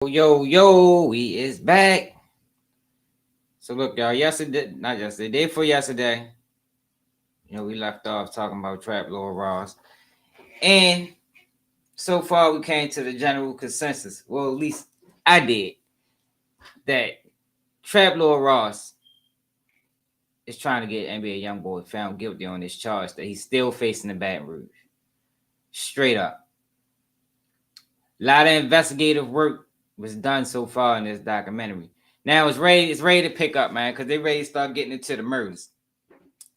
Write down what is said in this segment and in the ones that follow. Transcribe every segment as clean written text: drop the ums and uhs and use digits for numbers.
Yo, we is back. So look, y'all, yesterday, not yesterday, day before yesterday, we left off talking about Trap Lord Ross. And so far we came to the general consensus. Well, at least I did, that Trap Lord Ross is trying to get NBA Youngboy found guilty on this charge that he's still facing in Baton Rouge. Straight up. A lot of investigative work was done so far in this documentary. Now it's ready to pick up, man, because they ready to start getting into the murders.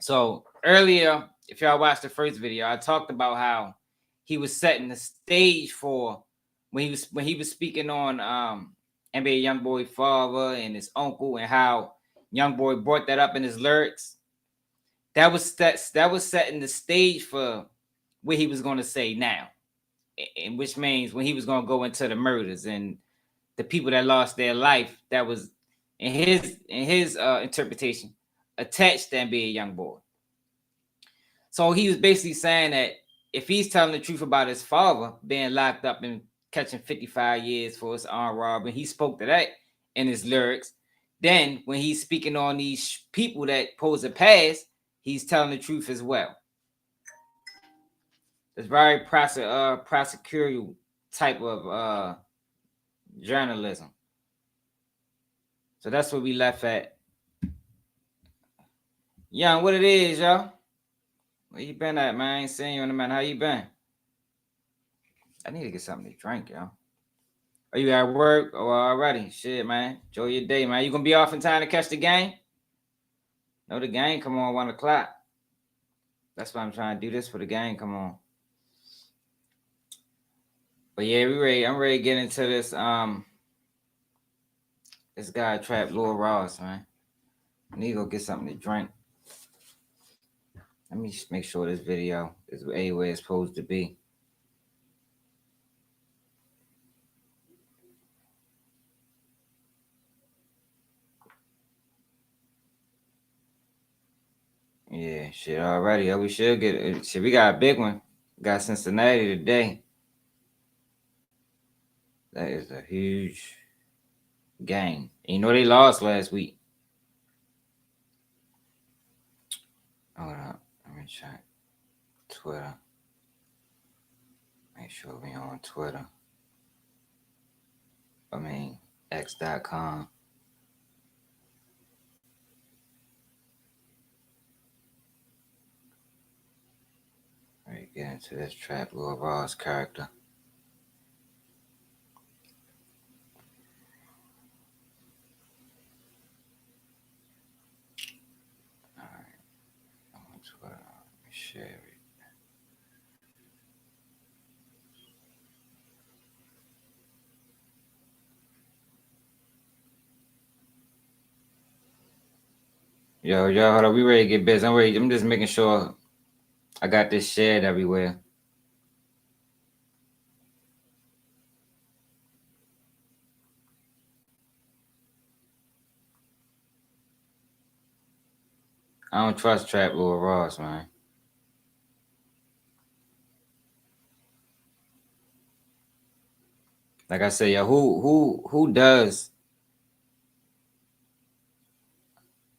So earlier, if y'all watched the first video, I talked about how he was setting the stage for when he was speaking on NBA Youngboy father and his uncle, and how Youngboy brought that up in his lyrics. That was setting the stage for what he was going to say now, and which means when he was going to go into the murders and the people that lost their life. That was in his interpretation attached to NBA Youngboy. So he was basically saying that if he's telling the truth about his father being locked up and catching 55 years for his armed robbery, he spoke to that in his lyrics. Then when he's speaking on these people that pose a past, he's telling the truth as well. It's very prosecutorial type of journalism. So that's what we left at. Young, what it is, y'all? Where you been at, man? I ain't seen you in a minute. How you been? I need to get something to drink, y'all. Are you at work? Oh, already? Shit, man. Enjoy your day, man. You gonna be off in time to catch the game? No, the game come on 1 o'clock. That's why I'm trying to do this for the game. Come on. But yeah, I'm ready to get into this. This guy Trap Lord Ross, man. I need to go get something to drink. Let me just make sure this video is where it's supposed to be. Yeah, shit, already. We should get it. Shit, we got a big one. Got Cincinnati today. That is a huge game. You know they lost last week. Hold up. Let me check Twitter. Make sure we on Twitter. X.com. Right, get into this Trap Lord Ross character. All right, on Twitter. Let me share it. Yo, hold on. We ready to get busy. I'm just making sure I got this shared everywhere. I don't trust Trap Lord Ross, man. Like I said, yo, who does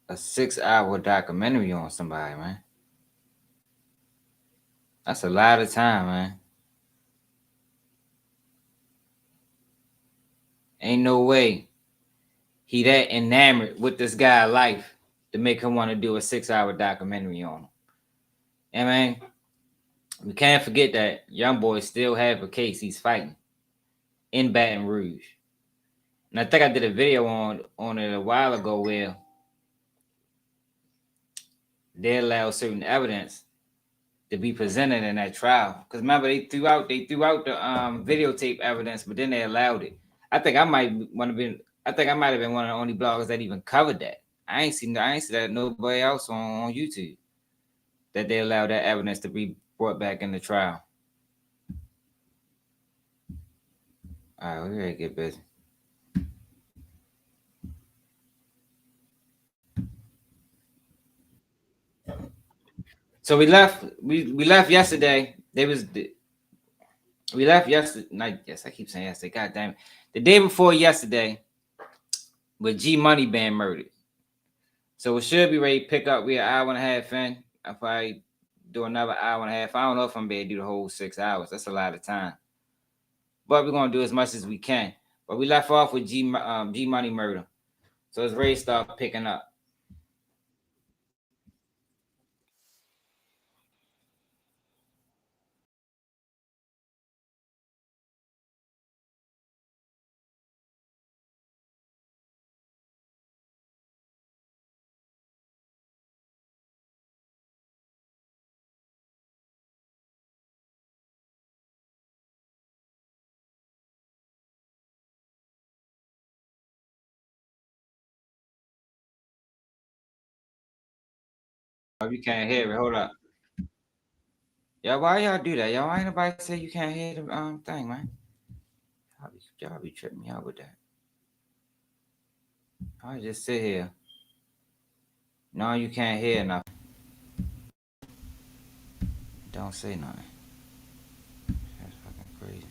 a 6-hour documentary on somebody, man? That's a lot of time, man. Ain't no way he that enamored with this guy's life to make him want to do a 6-hour documentary on him. And man, we can't forget that Youngboy still have a case he's fighting in Baton Rouge. And I think I did a video on it a while ago where they allow certain evidence to be presented in that trial. Because remember, they threw out the videotape evidence, but then they allowed it. I think I might have been one of the only bloggers that even covered that. I ain't seen that nobody else on YouTube, that they allowed that evidence to be brought back in the trial. All right, we ready to get busy. So we left yesterday. We left yesterday. I keep saying yesterday. God damn it. the day before yesterday, with G Money being murdered. So it should be ready to pick up. We're an hour and a half in. I'll probably do another hour and a half. I don't know if I'm able to do the whole 6 hours. That's a lot of time. But we're gonna do as much as we can. But we left off with G Money murder. So it's ready to start picking up. Oh, you can't hear it. Hold up. Yeah, why y'all do that? Y'all ain't nobody say you can't hear the thing, man. Y'all be tripping me out with that. I just sit here. No, you can't hear nothing. Don't say nothing. That's fucking crazy.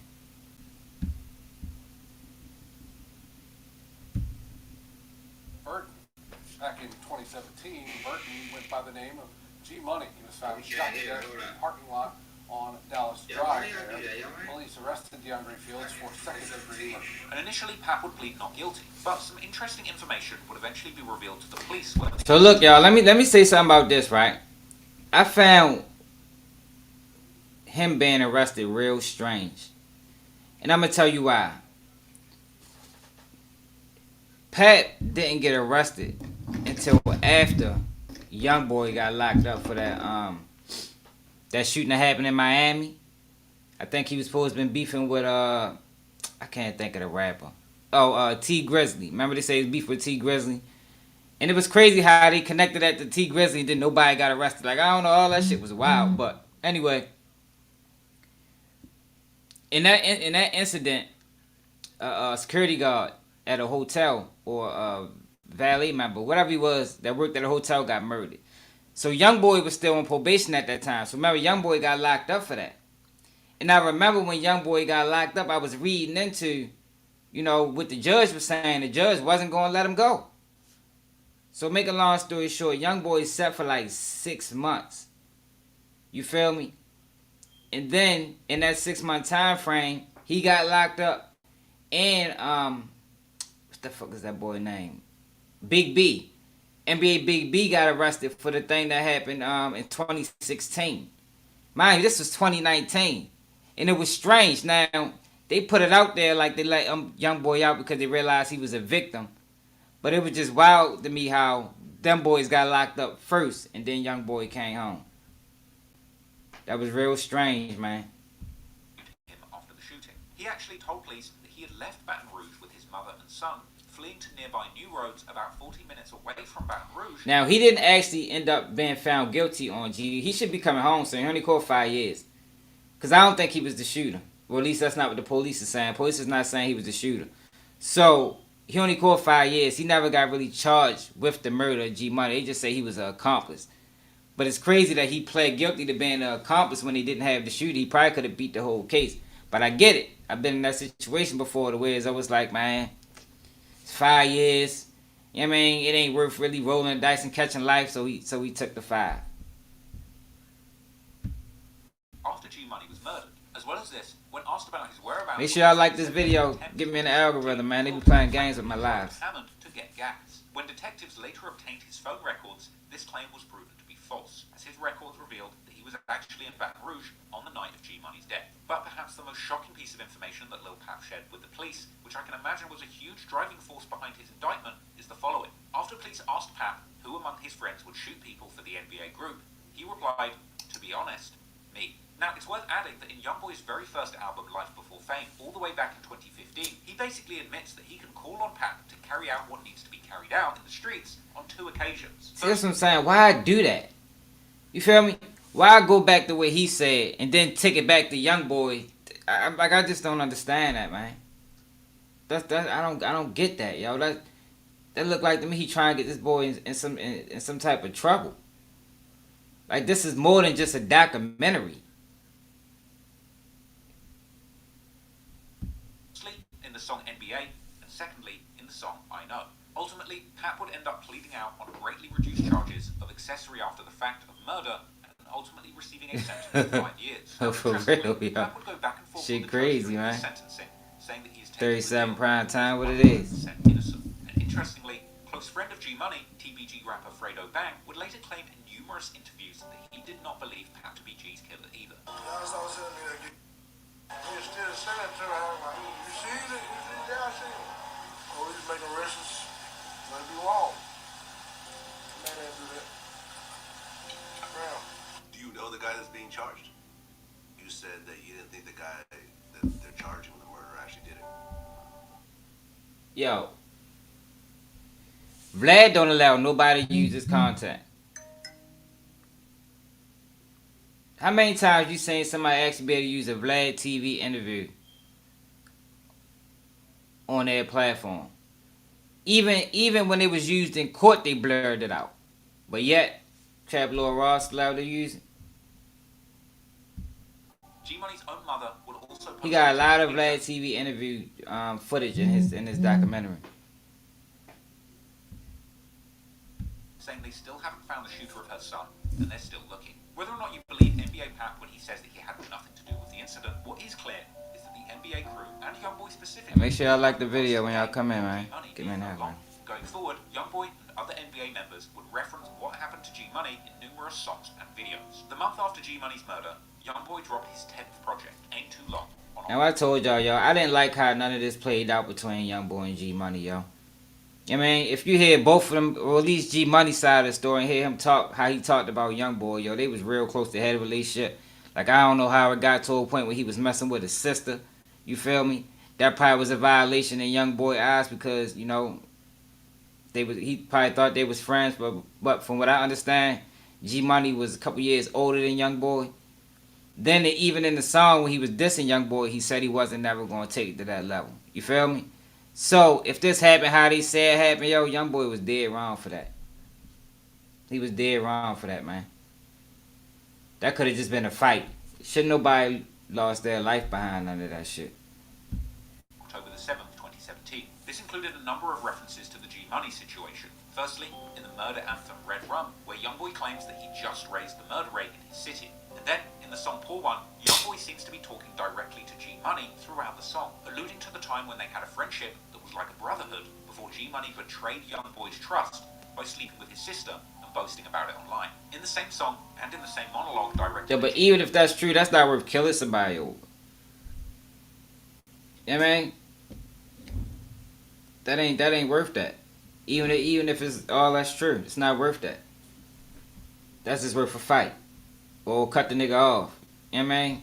Burton. Back in 2017, Burton went by the name of G Money. He was found shot to death in a parking lot on Dallas Drive there. Police arrested DeAndre Fields for second-degree murder. And initially, Pat would plead not guilty, but some interesting information would eventually be revealed to the police. So look, y'all, let me say something about this, right? I found him being arrested real strange. And I'm gonna tell you why. Pat didn't get arrested until after Youngboy got locked up for that shooting that happened in Miami. I think he was supposed to been beefing with I can't think of the rapper. Oh, T Grizzly. Remember they say he was beef with T Grizzly? And it was crazy how they connected that to T Grizzly and then nobody got arrested. Like, I don't know, all that shit was wild. But anyway, in that incident, a security guard at a hotel or a valet member, whatever he was that worked at a hotel, got murdered. So Youngboy was still on probation at that time. So remember, Youngboy got locked up for that. And I remember when Youngboy got locked up, I was reading into, what the judge was saying. The judge wasn't going to let him go. So make a long story short, Youngboy set for like 6 months. You feel me? And then in that 6 month time frame, he got locked up. And what the fuck is that boy name? Big B. NBA Big B got arrested for the thing that happened in 2016. Mind you, this was 2019. And it was strange. Now, they put it out there like they let Youngboy out because they realized he was a victim. But it was just wild to me how them boys got locked up first and then Youngboy came home. That was real strange, man. Him after the shooting. He actually told police that he had left Baton Rouge with his mother and son, fleeing to nearby New Roads about 40 minutes away from Baton Rouge. Now, he didn't actually end up being found guilty on G. He should be coming home soon. He only caught 5 years. Because I don't think he was the shooter. Well, at least that's not what the police is saying. Police is not saying he was the shooter. So, he only caught 5 years. He never got really charged with the murder of G Money. They just say he was an accomplice. But it's crazy that he pled guilty to being an accomplice when he didn't have the shooter. He probably could have beat the whole case. But I get it. I've been in that situation before. The way I was like, man, it's 5 years. You know what I mean? It ain't worth really rolling the dice and catching life. So he took the 5. After G Money was murdered, as well as this, when asked about his whereabouts, make sure y'all like this video. Give me an algorithm, man. They be playing games with my lives. Hammond to get gas. When detectives later obtained his phone records, this claim was proven to be false, as his records revealed that he was actually in Baton Rouge on the night of G Money's death. But perhaps the most shocking piece of information that Lil Pap shared with the police, which I can imagine was a huge driving force behind his indictment, is the following. After police asked Pap who among his friends would shoot people for the NBA group, he replied, "To be honest, me." Now, it's worth adding that in Youngboy's very first album, Life Before Fame, all the way back in 2015, he basically admits that he can call on Pap to carry out what needs to be carried out in the streets on 2 occasions. See, that's what I'm saying. Why I do that? You feel me? Why I go back the way he said and then take it back to Youngboy? I just don't understand that, man. I don't get that, yo. That look like to me he trying to get this boy in some type of trouble. Like, this is more than just a documentary. In the song NBA, and secondly, in the song I Know. Ultimately, Pap would end up pleading out on greatly reduced charges of accessory after the fact of murder and ultimately receiving a sentence of 5 years. Oh, for real, yeah. Pap would go back and forth Shit with the crazy, judge during man. his sentencing, saying that he is 37 prime time, what it 100% is. innocent. And interestingly, close friend of G Money, TBG rapper Fredo Bang, would later claim in numerous interviews that he did not believe Pap to be G's killer either. Do you know the guy that's being charged? You said that you didn't think the guy that they're charging with the murder actually did it. Yo, Vlad don't allow nobody to use his content. How many times you seen somebody actually be able to use a Vlad TV interview on their platform? Even when it was used in court, they blurred it out. But yet, Trap Lord Ross allowed to use it. G Money's own mother would also He got a lot of Vlad TV interview footage in his documentary. Saying they still haven't found the shooter of her son, and they're still looking. Whether or not you believe NBA Pap when he says that he had nothing to do with the incident, what is clear is that the NBA crew and Youngboy specifically. And make sure y'all like the video when y'all come in, man. Get me in there, man. Going forward, Youngboy and other NBA members would reference what happened to G Money in numerous songs and videos. The month after G Money's murder, Youngboy dropped his 10th project, Ain't Too Long. Now I told y'all, I didn't like how none of this played out between Youngboy and G Money, yo. I mean, if you hear both of them, or at least G Money side of the story, and hear him talk how he talked about Youngboy, yo, they was real close to head of relationship. Like, I don't know how it got to a point where he was messing with his sister. You feel me? That probably was a violation in Youngboy's eyes because, you know, he probably thought they was friends, but from what I understand, G Money was a couple years older than Youngboy. Then even in the song when he was dissing Youngboy, he said he wasn't never gonna take it to that level. You feel me? So if this happened how they said it happened, yo, Youngboy was dead wrong for that. He was dead wrong for that, man. That could have just been a fight. Shouldn't nobody lost their life behind none of that shit. October the 7th, 2017. This included a number of references to the G Money situation. Firstly, in the murder anthem Red Rum, where Youngboy claims that he just raised the murder rate in his city. And then, in the song Poor One, Youngboy seems to be talking directly to G Money throughout the song, alluding to the time when they had a friendship that was like a brotherhood before G Money betrayed Youngboy's trust by sleeping with his sister and boasting about it online. In the same song, and in the same monologue directly. Yeah, but even if that's true, that's not worth killing somebody over. You know what I mean? That ain't worth that. Even if it's all that's true, it's not worth that. That's just worth a fight. Or cut the nigga off. You know what I mean?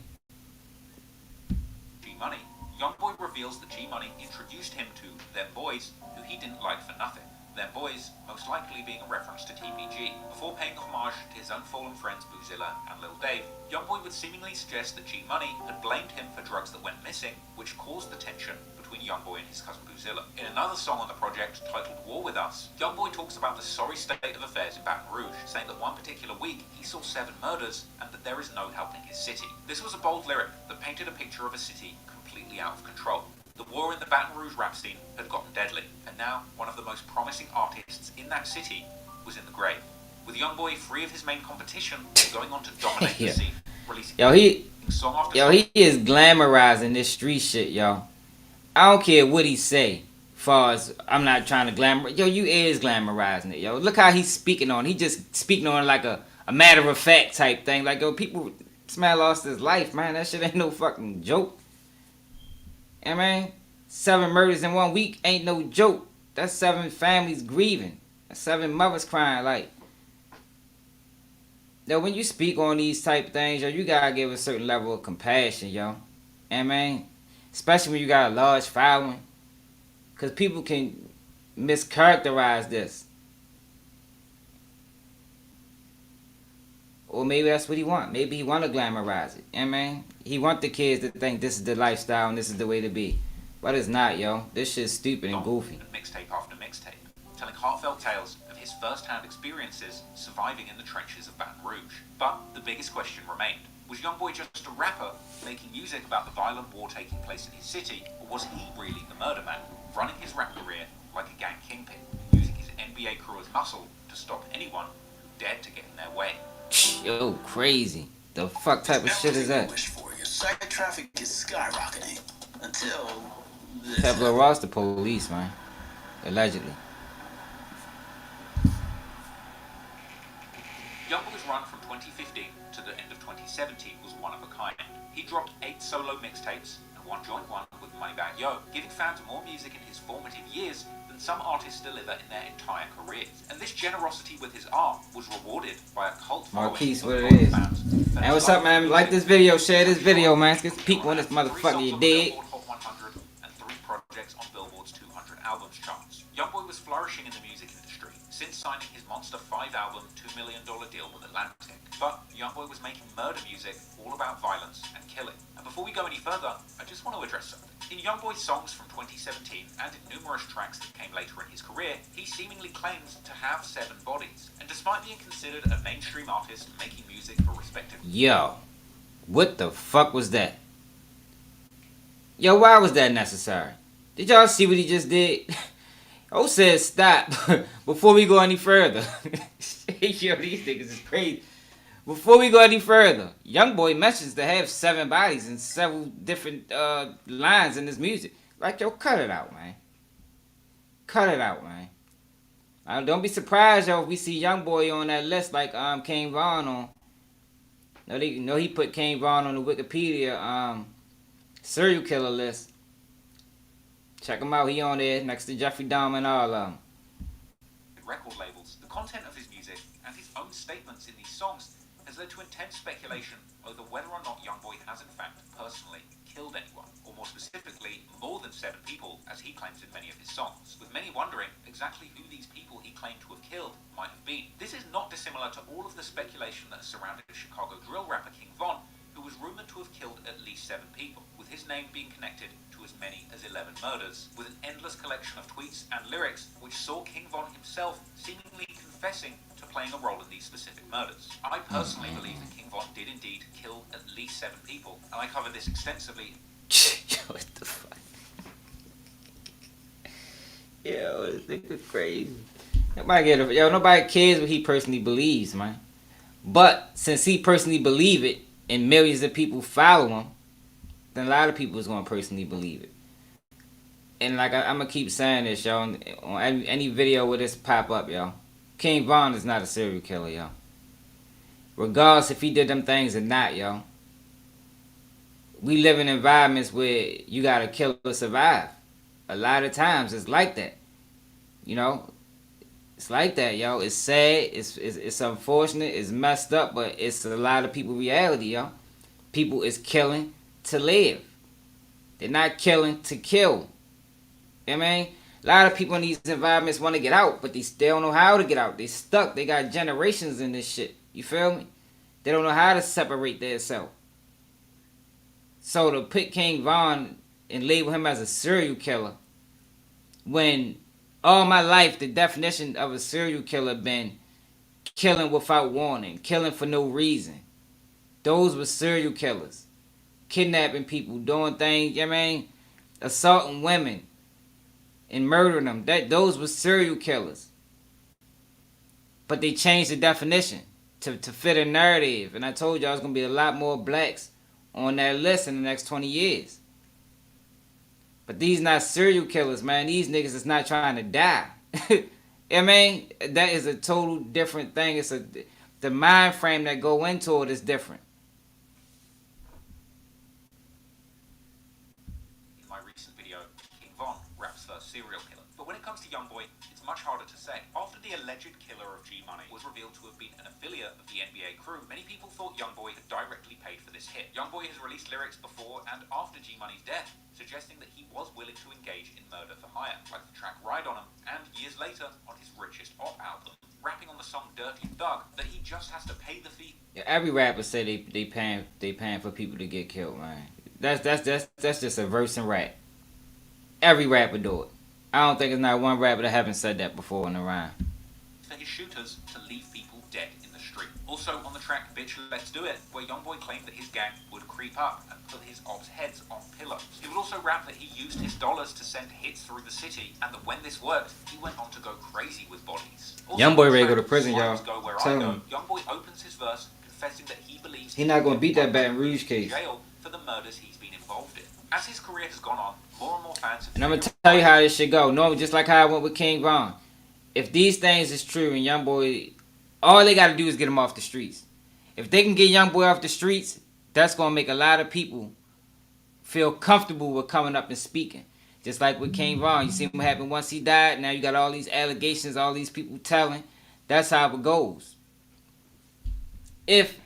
G Money. Youngboy reveals that G Money introduced him to them boys who he didn't like for nothing. Them boys, most likely being a reference to TPG. Before paying homage to his own fallen friends Boozilla and Lil Dave, Youngboy would seemingly suggest that G Money had blamed him for drugs that went missing, which caused the tension between Youngboy and his cousin Boozilla. In another song on the project, titled War With Us, Youngboy talks about the sorry state of affairs in Baton Rouge, saying that one particular week he saw 7 murders and that there is no helping his city. This was a bold lyric that painted a picture of a city completely out of control. The war in the Baton Rouge rap scene had gotten deadly, and now one of the most promising artists in that city was in the grave. With Youngboy free of his main competition, going on to dominate the scene, releasing song after song. He is glamorizing this street shit, yo. I don't care what he say, far as I'm not trying to glamour. Yo, you is glamorizing it, yo. Look how he's speaking on. He just speaking on like a matter of fact type thing. Like, yo, people, this man lost his life, man. That shit ain't no fucking joke. I mean, 7 murders in 1 week ain't no joke. That's 7 families grieving. That's 7 mothers crying. Like, yo, when you speak on these type of things, yo, you gotta give a certain level of compassion, yo. I mean, especially when you got a large following, cause people can mischaracterize this. Or maybe that's what he want. Maybe he want to glamorize it. I mean, he want the kids to think this is the lifestyle and this is the way to be. But it's not, yo. This shit's stupid and goofy. Mixtape after mixtape, telling heartfelt tales of his first-hand experiences surviving in the trenches of Baton Rouge. But the biggest question remained. Was Youngboy just a rapper making music about the violent war taking place in his city, or was he really the murder man, running his rap career like a gang kingpin, using his NBA crew as muscle to stop anyone who dared to get in their way? Yo, crazy. The fuck type of shit is that? Wish for. Your site traffic is skyrocketing until Pablo Ross, the police, man. Allegedly. Youngboy's run from 2015 to the end of 2017 was one of a kind. He dropped 8 solo mixtapes and 1 joint one with Moneybagg Yo, giving fans more music in his formative years than some artists deliver in their entire careers. And this generosity with his art was rewarded by a cult following Marquise, of what it loyal is. fans. Man, what's up, man? Like this video, share this video, man. Get peek on this motherfucker, you dig? Hot 100 and 3 projects on Billboard's 200 albums charts. Youngboy was flourishing in the music industry since signing his Monster 5 album $2 million deal with Atlantic. But Youngboy was making murder music all about violence and killing. And before we go any further, I just want to address something. In Youngboy's songs from 2017 and in numerous tracks that came later in his career, he seemingly claims to have 7 bodies. And despite being considered a mainstream artist making music for respective... Yo, what the fuck was that? Yo, why was that necessary? Did y'all see what he just did? O said stop before we go any further. Yo, these niggas is crazy. Before we go any further, Youngboy mentions to have 7 bodies and several different lines in his music. Like, yo, cut it out, man. Cut it out, man. Don't be surprised, yo, if we see Youngboy on that list like King Von on. No, he put King Von on the Wikipedia serial killer list. Check him out. He on there next to Jeffrey Dahmer and all of them. Record labels, the content of his music, and his own statements in these songs has led to intense speculation over whether or not Youngboy has in fact personally killed anyone, or more specifically, more than 7 people, as he claims in many of his songs, with many wondering exactly who these people he claimed to have killed might have been. This is not dissimilar to all of the speculation that has surrounded Chicago drill rapper King Von, who was rumored to have killed at least 7 people, with his name being connected to as many as 11 murders, with an endless collection of tweets and lyrics which saw King Von himself seemingly confessing to playing a role in these specific murders. I personally believe that King Von did indeed kill at least 7 people, and I covered this extensively. What the fuck? Yo, this nigga's crazy. Nobody cares what he personally believes, man. But since he personally believe it, and millions of people follow him, then a lot of people is gonna personally believe it. And like I'm gonna keep saying this, y'all, on any video where this pop up, y'all. King Von is not a serial killer, y'all. Regardless if he did them things or not, y'all. We live in environments where you gotta kill to survive. A lot of times it's like that. You know? It's like that, yo. It's sad. It's unfortunate. It's messed up, but it's a lot of people reality, yo. People is killing to live. They're not killing to kill. You know what I mean? A lot of people in these environments want to get out, but they still don't know how to get out. They stuck. They got generations in this shit. You feel me? They don't know how to separate themselves. So to pick King Von and label him as a serial killer, when all my life the definition of a serial killer been killing without warning, killing for no reason. Those were serial killers. Kidnapping people, doing things, you know what I mean? Assaulting women and murdering them. Those were serial killers. But they changed the definition to fit a narrative. And I told y'all there's going to be a lot more blacks on that list in the next 20 years. But these not serial killers, man. These niggas is not trying to die. You know what I mean? That is a total different thing. The mind frame that go into it is different. In my recent video, King Von, rap's first serial killer. But when it comes to Youngboy, it's much harder to say. After the alleged killer of G Money was revealed to have been an affiliate of the NBA crew, many people thought Youngboy had directly paid for this hit. Youngboy has released lyrics before and after G Money's death, suggesting that he was willing to engage in murder for hire, like the track Ride On Him, and years later, on his Richest Op album, rapping on the song Dirty Thug, that he just has to pay the fee. Yeah, every rapper say they paying for people to get killed, man. That's just a verse and rap. Every rapper do it. I don't think there's not one rapper that haven't said that before in a rhyme. For his shooters to leave people dead in the street. Also on the track Bitch Let's Do It, where Youngboy claimed that his gang would creep up and put his ops' heads on pillows. He would also rap that he used his dollars to send hits through the city, and that when this worked, he went on to go crazy with bodies. Also, Youngboy ready to go to prison, y'all. Go Where Tell I Go, him. Youngboy opens his verse confessing that he believes He not gonna beat that Baton Rouge case. Jail for the murders he's been involved in. As his career has gone on, more and more fans have... And I'm gonna tell you how this shit go. No, just like how I went with King Von. If these things is true and Youngboy, all they gotta do is get him off the streets. If they can get Youngboy off the streets, that's gonna make a lot of people feel comfortable with coming up and speaking. Just like with King Von, you see what happened once he died. Now you got all these allegations, all these people telling. That's how it goes. If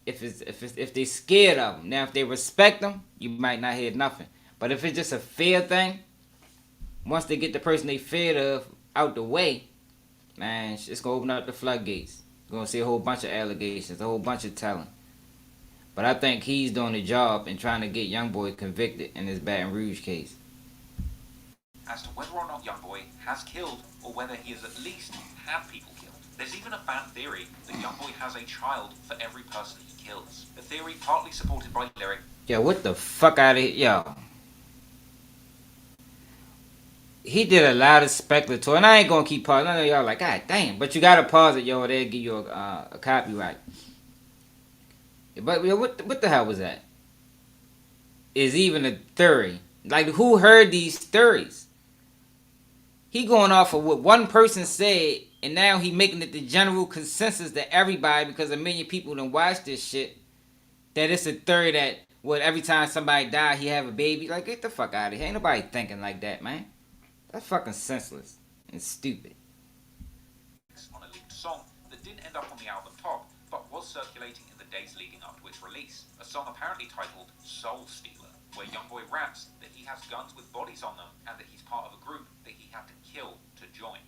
they scared of him. Now if they respect him, you might not hear nothing. But if it's just a fear thing, once they get the person they feared of out the way, man, it's gonna open up the floodgates. You're gonna see a whole bunch of allegations, a whole bunch of telling. But I think he's doing the job in trying to get Youngboy convicted in this Baton Rouge case. As to whether or not Youngboy has killed, or whether he has at least had people killed. There's even a fan theory that Youngboy has a child for every person he kills. A theory partly supported by Lyric. Yo, what the fuck out of here? Yo. He did a lot of speculatory, and I ain't gonna keep pausing. I know y'all like, God damn, but you gotta pause it, yo. They'll give you a copyright. But yo, what the hell was that? Is even a theory? Like, who heard these theories? He going off of what one person said, and now he making it the general consensus that everybody, because a million people done watched this shit, that it's a theory that every time somebody die, he have a baby. Like, get the fuck out of here. Ain't nobody thinking like that, man. That's fucking senseless and stupid. On a leaked song that didn't end up on the album top, but was circulating in the days leading up to its release. A song apparently titled Soul Stealer, where Youngboy raps that he has guns with bodies on them and that he's part of a group that he had to kill to join.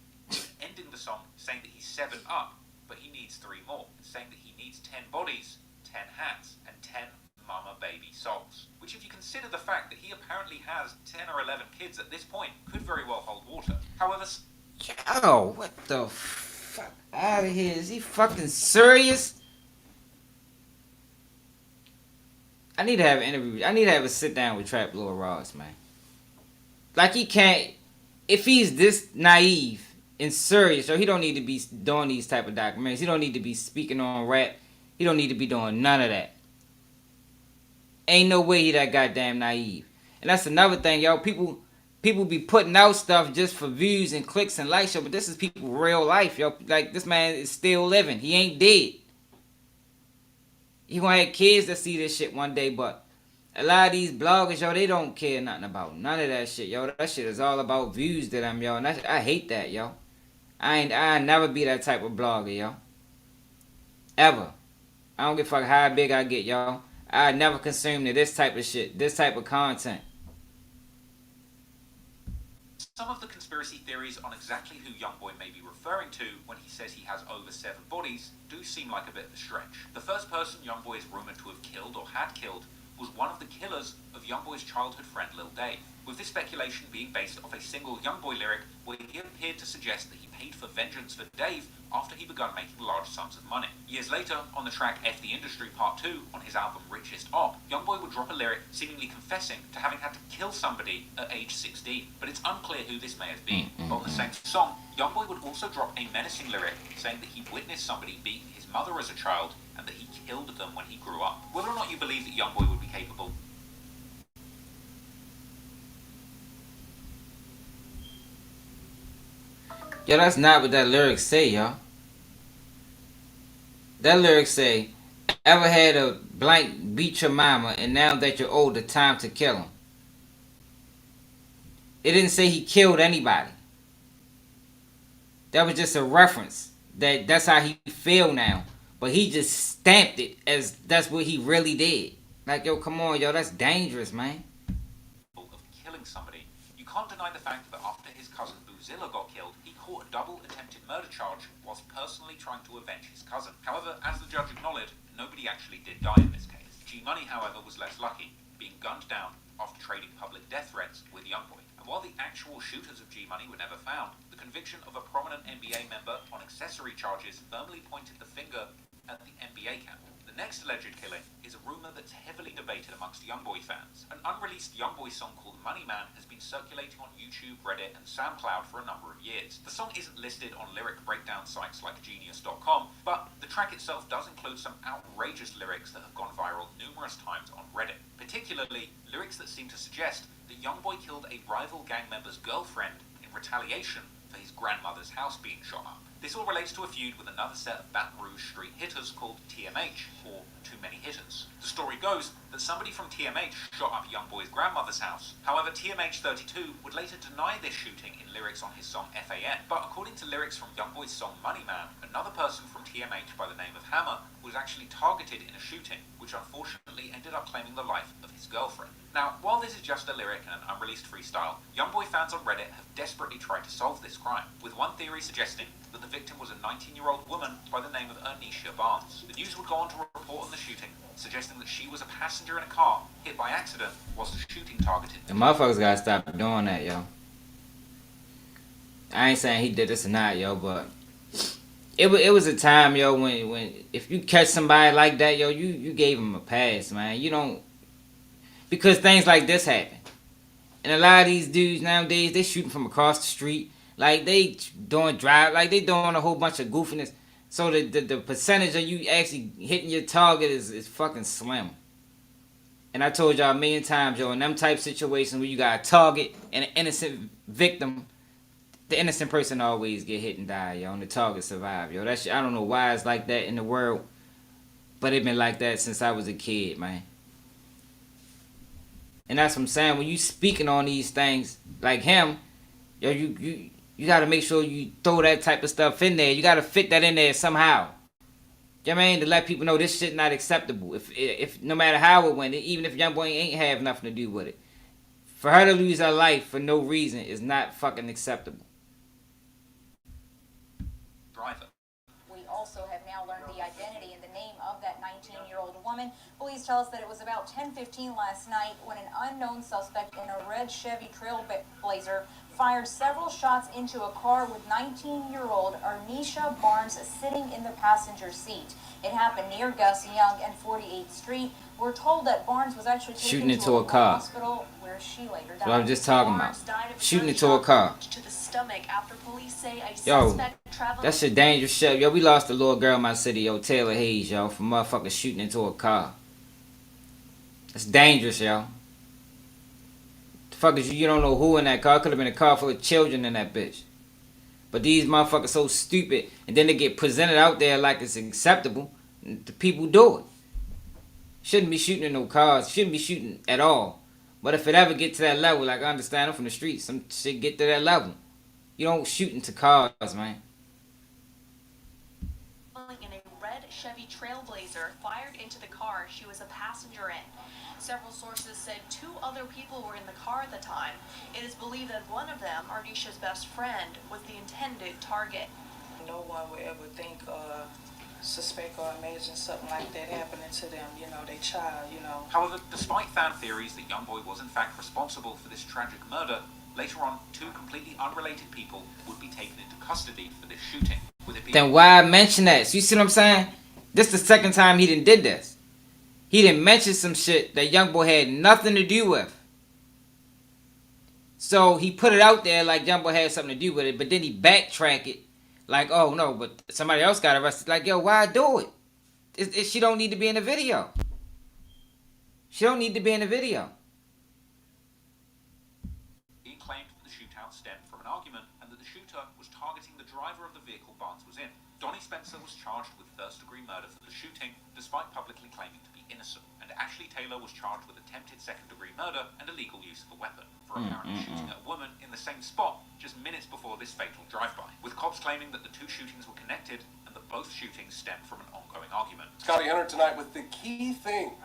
Ending the song saying that he's 7 up, but he needs 3 more, saying that he needs 10 bodies, 10 hats, and 10 mama baby souls. Which, if you consider the fact that he apparently has 10 or 11 kids at this point, could very well hold water. However... Yo, what the fuck out of here? Is he fucking serious? I need to have an interview. I need to have a sit down with Trap Lord Ross, man. Like, he can't... If he's this naive and serious, so he don't need to be doing these type of documentaries. He don't need to be speaking on rap. He don't need to be doing none of that. Ain't no way he that goddamn naive. And that's another thing, y'all. People be putting out stuff just for views and clicks and likes, yo. But this is people real life, yo. Like, this man is still living. He ain't dead. He gonna have kids that see this shit one day, but a lot of these bloggers, yo, they don't care nothing about none of that shit, yo. That shit is all about views to them, yo. And I hate that, yo. I never be that type of blogger, yo. Ever. I don't give a fuck how big I get, yo. I never consume this type of shit, this type of content. Some of the conspiracy theories on exactly who Youngboy may be referring to when he says he has over 7 bodies do seem like a bit of a stretch. The first person Youngboy is rumoured to have killed or had killed was one of the killers of Youngboy's childhood friend Lil Dave, with this speculation being based off a single Youngboy lyric where he appeared to suggest that he paid for vengeance for Dave after he begun making large sums of money. Years later, on the track F the Industry Part 2 on his album Richest Op, Youngboy would drop a lyric seemingly confessing to having had to kill somebody at age 16, but it's unclear who this may have been. But on the same song, Youngboy would also drop a menacing lyric saying that he witnessed somebody beating his mother as a child and that he killed them when he grew up. Whether or not you believe that Youngboy would be capable... Yo, that's not what that lyric say, y'all. That lyric say, ever had a blank beat your mama and now that you're older, time to kill him. It didn't say he killed anybody. That was just a reference. That's how he feel now. But he just stamped it as that's what he really did. Like, yo, come on, yo, that's dangerous, man. ...of killing somebody. You can't deny the fact that after his cousin Boozilla got killed, he caught a double attempted murder charge whilst personally trying to avenge his cousin. However, as the judge acknowledged, nobody actually did die in this case. G-Money, however, was less lucky, being gunned down after trading public death threats with Youngboy. And while the actual shooters of G-Money were never found, the The conviction of a prominent NBA member on accessory charges firmly pointed the finger at the NBA camp. The next alleged killing is a rumor that's heavily debated amongst Youngboy fans. An unreleased Youngboy song called Money Man has been circulating on YouTube, Reddit, and SoundCloud for a number of years. The song isn't listed on lyric breakdown sites like Genius.com, but the track itself does include some outrageous lyrics that have gone viral numerous times on Reddit. Particularly, lyrics that seem to suggest that Youngboy killed a rival gang member's girlfriend in retaliation for his grandmother's house being shot up. This all relates to a feud with another set of Baton Rouge street hitters called TMH, or Too Many Hitters. The story goes that somebody from TMH shot up Youngboy's grandmother's house. However, TMH32 would later deny this shooting in lyrics on his song FAN. But according to lyrics from Youngboy's song Money Man, another person from TMH by the name of Hammer was actually targeted in a shooting, which unfortunately ended up claiming the life of his girlfriend. Now, while this is just a lyric and an unreleased freestyle, Youngboy fans on Reddit have desperately tried to solve this crime, with one theory suggesting that the victim was a 19-year-old woman by the name of Ernisha Barnes. The news would go on to report on the shooting, suggesting that she was a passenger in a car hit by accident whilst the shooting targeted. The motherfuckers gotta stop doing that, yo. I ain't saying he did this or not, yo, but it was a time, yo, when if you catch somebody like that, yo, you gave him a pass, man. You don't, because things like this happen. And a lot of these dudes nowadays, they shooting from across the street. Like, they doing like they doing a whole bunch of goofiness. So the percentage of you actually hitting your target is fucking slim. And I told y'all a million times, yo, in them type situations where you got a target and an innocent victim, the innocent person always get hit and die, yo, and the target survive, yo. That shit, I don't know why it's like that in the world, but it been like that since I was a kid, man. And that's what I'm saying. When you speaking on these things like him, yo, you got to make sure you throw that type of stuff in there. You got to fit that in there somehow. You know what I mean? To let people know this shit not acceptable. If no matter how it went, even if Youngboy ain't have nothing to do with it, for her to lose her life for no reason is not fucking acceptable. Driver. We also have now learned the identity and the name of that 19-year-old woman. Police tell us that it was about 10:15 last night when an unknown suspect in a red Chevy Trailblazer fired several shots into a car with 19-year-old Ernisha Barnes sitting in the passenger seat. It happened near Gus Young and 48th Street. We're told that Barnes was actually taken into a car. Hospital where she later died. That's what I was just talking about. Barnes died of Shooting into a car. to the stomach after police say a Yo, suspect traveling. that shit dangerous shit. Yo, we lost a little girl in my city, yo, Taylor Hayes, yo, for motherfuckers shooting into a car. That's dangerous, yo. The fuck is you don't know who in that car. Could have been a car full of children in that bitch. But these motherfuckers so stupid, and then they get presented out there like it's acceptable. The people do it. Shouldn't be shooting in no cars. Shouldn't be shooting at all. But if it ever get to that level, like I understand, I'm from the streets, some shit get to that level. You don't shoot into cars, man. In a red Chevy Trailblazer fired into the car she was a passenger in. Several sources said 2 other people were in the car at the time. It is believed that one of them, Ernisha's best friend, was the intended target. No one would ever think, suspect or imagine something like that happening to them, you know, their child, you know. However, despite fan theories that Youngboy was in fact responsible for this tragic murder, later on, 2 completely unrelated people would be taken into custody for this shooting. With it being Then why mention that? So you see what I'm saying? This the second time he did this. He didn't mention some shit that Youngboy had nothing to do with. So he put it out there like Youngboy had something to do with it, but then he backtracked it like, oh no, but somebody else got arrested. Like, yo, why do it? She don't need to be in the video. She don't need to be in the video. He claimed that the shootout stemmed from an argument and that the shooter was targeting the driver of the vehicle Barnes was in. Donnie Spencer was charged with first-degree murder for the shooting, despite publicly claiming to be innocent. And Ashley Taylor was charged with attempted second-degree murder and illegal use of a weapon for apparently shooting at a woman in the same spot just minutes before this fatal drive-by, with cops claiming that the 2 shootings were connected and that both shootings stemmed from an ongoing argument. Scotty Hunter tonight with the key thing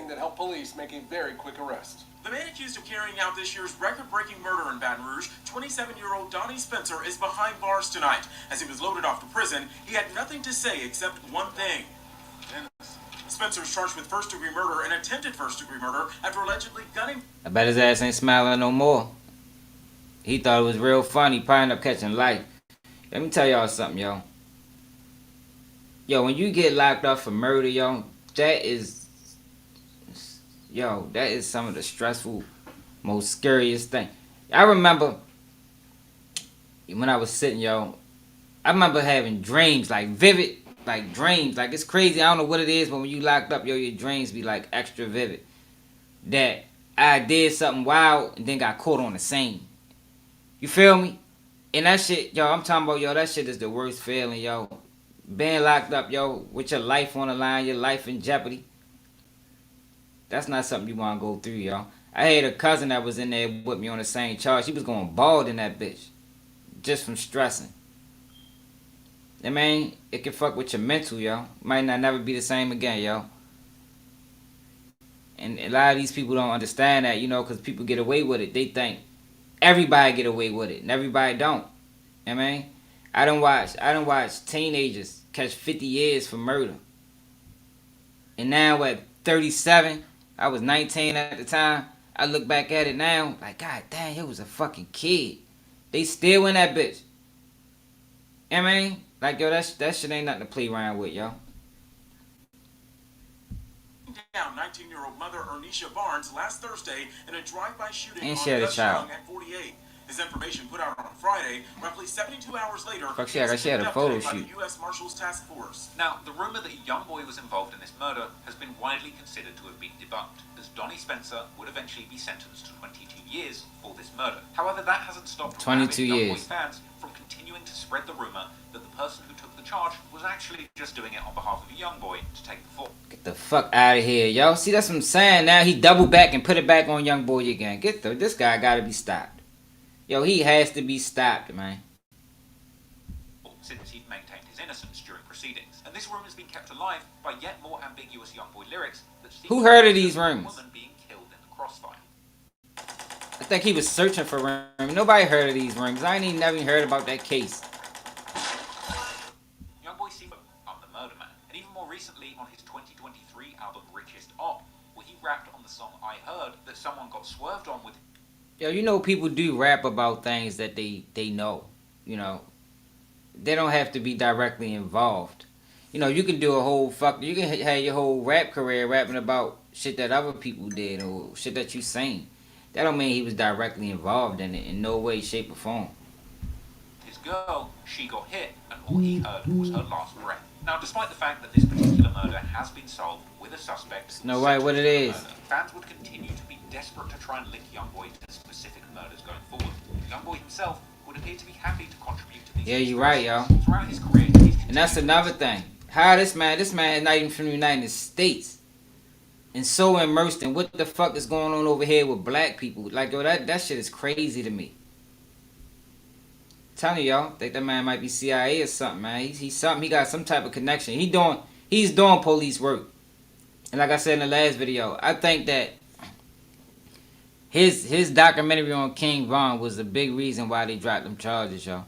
that helped police make a very quick arrest. The man accused of carrying out this year's record-breaking murder in Baton Rouge, 27-year-old Donnie Spencer, is behind bars tonight. As he was loaded off to prison, he had nothing to say except one thing. Spencer is charged with first-degree murder and attempted first-degree murder after allegedly gunning. I bet his ass ain't smiling no more. He thought it was real funny. Probably ended up catching life. Let me tell y'all something, yo. Yo, when you get locked up for murder, yo, that is some of the stressful, most scariest thing. I remember when I was sitting, yo, I remember having dreams, like vivid, like dreams. Like it's crazy. I don't know what it is, but when you locked up, yo, your dreams be like extra vivid. That I did something wild and then got caught on the scene. You feel me? And that shit, yo, I'm talking about, yo, that shit is the worst feeling, yo. Being locked up, yo, with your life on the line, your life in jeopardy. That's not something you want to go through, yo. I had a cousin that was in there with me on the same charge. She was going bald in that bitch. Just from stressing. I mean, it can fuck with your mental, yo. Might not never be the same again, yo. And a lot of these people don't understand that, you know, because people get away with it. They think everybody get away with it, and everybody don't. I mean, I don't watch teenagers catch 50 years for murder. And now at 37, I was 19 at the time. I look back at it now, like, God damn, it was a fucking kid. They still in that bitch. I mean, like, yo, that shit ain't nothing to play around with, yo. Down 19-year-old mother Ernisha Barnes last Thursday in a drive-by shooting And on she had a Dutch child. Young at 48. This information put out on Friday, roughly 72 hours later. Fuck, she had a photo by shoot. the U.S. Marshals Task Force. Now, the rumour that Youngboy was involved in this murder has been widely considered to have been debunked, as Donnie Spencer would eventually be sentenced to 22 years for this murder. However, that hasn't stopped 22 rabid Youngboy years. fans from continuing to spread the rumour that the person who took the charge was actually just doing it on behalf of Youngboy to take the fall. Get the fuck out of here, yo. See, that's what I'm saying. Now he double back and put it back on Youngboy again. This guy gotta be stopped. Yo, he has to be stopped, man. Since he'd maintained his innocence during proceedings. And this rumour has been kept alive by yet more ambiguous Youngboy lyrics that Who heard of these rumors? woman being killed in the crossfire. I think he was searching for rumors. Nobody heard of these rumors. I ain't even never heard about that case. Youngboy seemed I'm the Murder Man, and even more recently on his 2023 album Richest Op, where he rapped on the song I Heard that someone got swerved on with. Yo, you know people do rap about things that they know. You know, they don't have to be directly involved. You know, you can do a whole you can have your whole rap career rapping about shit that other people did or shit that you seen. That don't mean he was directly involved in it in no way, shape, or form. His girl, she got hit, and all he heard was her last breath. Now, despite the fact that this particular murder has been solved with a suspect, No, right, what it is. Fans would continue to be desperate to try and link Youngboy to specific murders going forward. Youngboy himself would appear to be happy to contribute to these. Yeah, you're right, yo. Throughout his career, and that's another thing. How this man is not even from the United States, and so immersed in what the fuck is going on over here with black people. Like, yo, that shit is crazy to me. I'm telling y'all, think that man might be CIA or something, man. He's something. He got some type of connection. He's doing police work. And like I said in the last video, I think that his documentary on King Von was a big reason why they dropped them charges, yo.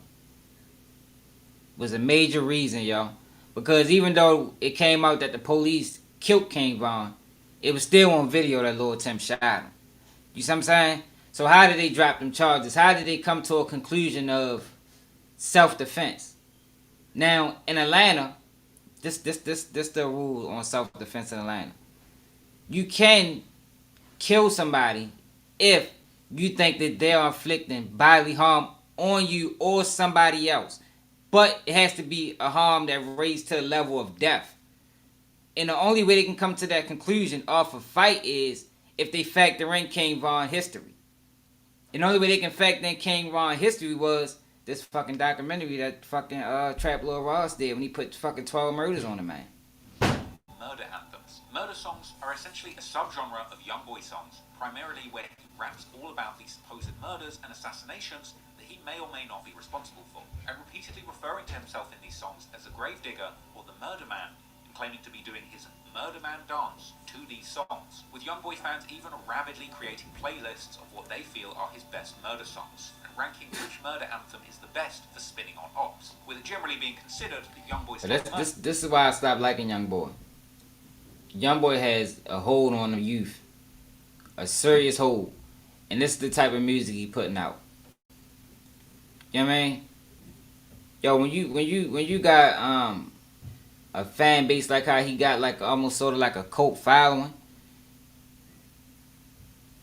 Was a major reason, yo. Because even though it came out that the police killed King Von, it was still on video that Lord Tim shot him. You see what I'm saying? So how did they drop them charges? How did they come to a conclusion of self-defense? Now, in Atlanta, this the rule on self-defense in Atlanta. You can kill somebody if you think that they are inflicting bodily harm on you or somebody else. But it has to be a harm that raised to the level of death. And the only way they can come to that conclusion off a fight is if they factor in King Von history. And the only way they can factor in King Von history was this fucking documentary that fucking Trap Lil Ross did when he put fucking 12 murders on the man. Murder anthems. Murder songs are essentially a subgenre of Youngboy songs, primarily where he raps all about these supposed murders and assassinations that he may or may not be responsible for, and repeatedly referring to himself in these songs as a gravedigger or the murder man, and claiming to be doing his murder man dance to these songs, with Youngboy fans even rabidly creating playlists of what they feel are his best murder songs, and ranking which murder anthem is the best for spinning on ops, with it generally being considered that Youngboy's this is why I stopped liking Youngboy. Youngboy has a hold on the youth, a serious hold, and this is the type of music he putting out. You know what I mean? Yo, when you got a fan base like how he got, like almost sort of like a cult following,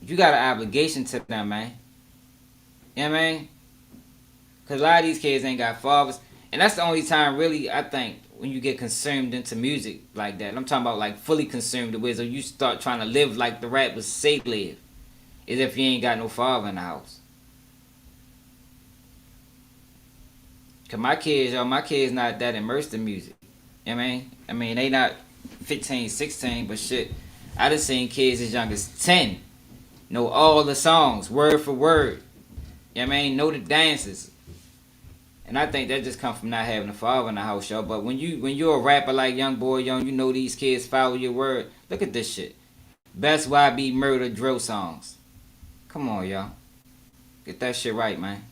you got an obligation to them, man. You know what I mean? Cause a lot of these kids ain't got fathers, and that's the only time really I think when you get consumed into music like that. I'm talking about like fully consumed the way so you start trying to live like the rappers say live, is if you ain't got no father in the house. Cause my kids not that immersed in music. You know what I mean? I mean they not 15, 16, but shit, I done seen kids as young as 10 know all the songs word for word. You know what I mean? Know the dances. And I think that just comes from not having a father in the house, yo. But when you're a rapper like Youngboy, young, you know these kids follow your word. Look at this shit. Best YB murder drill songs. Come on, y'all. Get that shit right, man.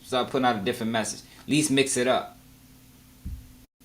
Start putting out a different message. At least mix it up.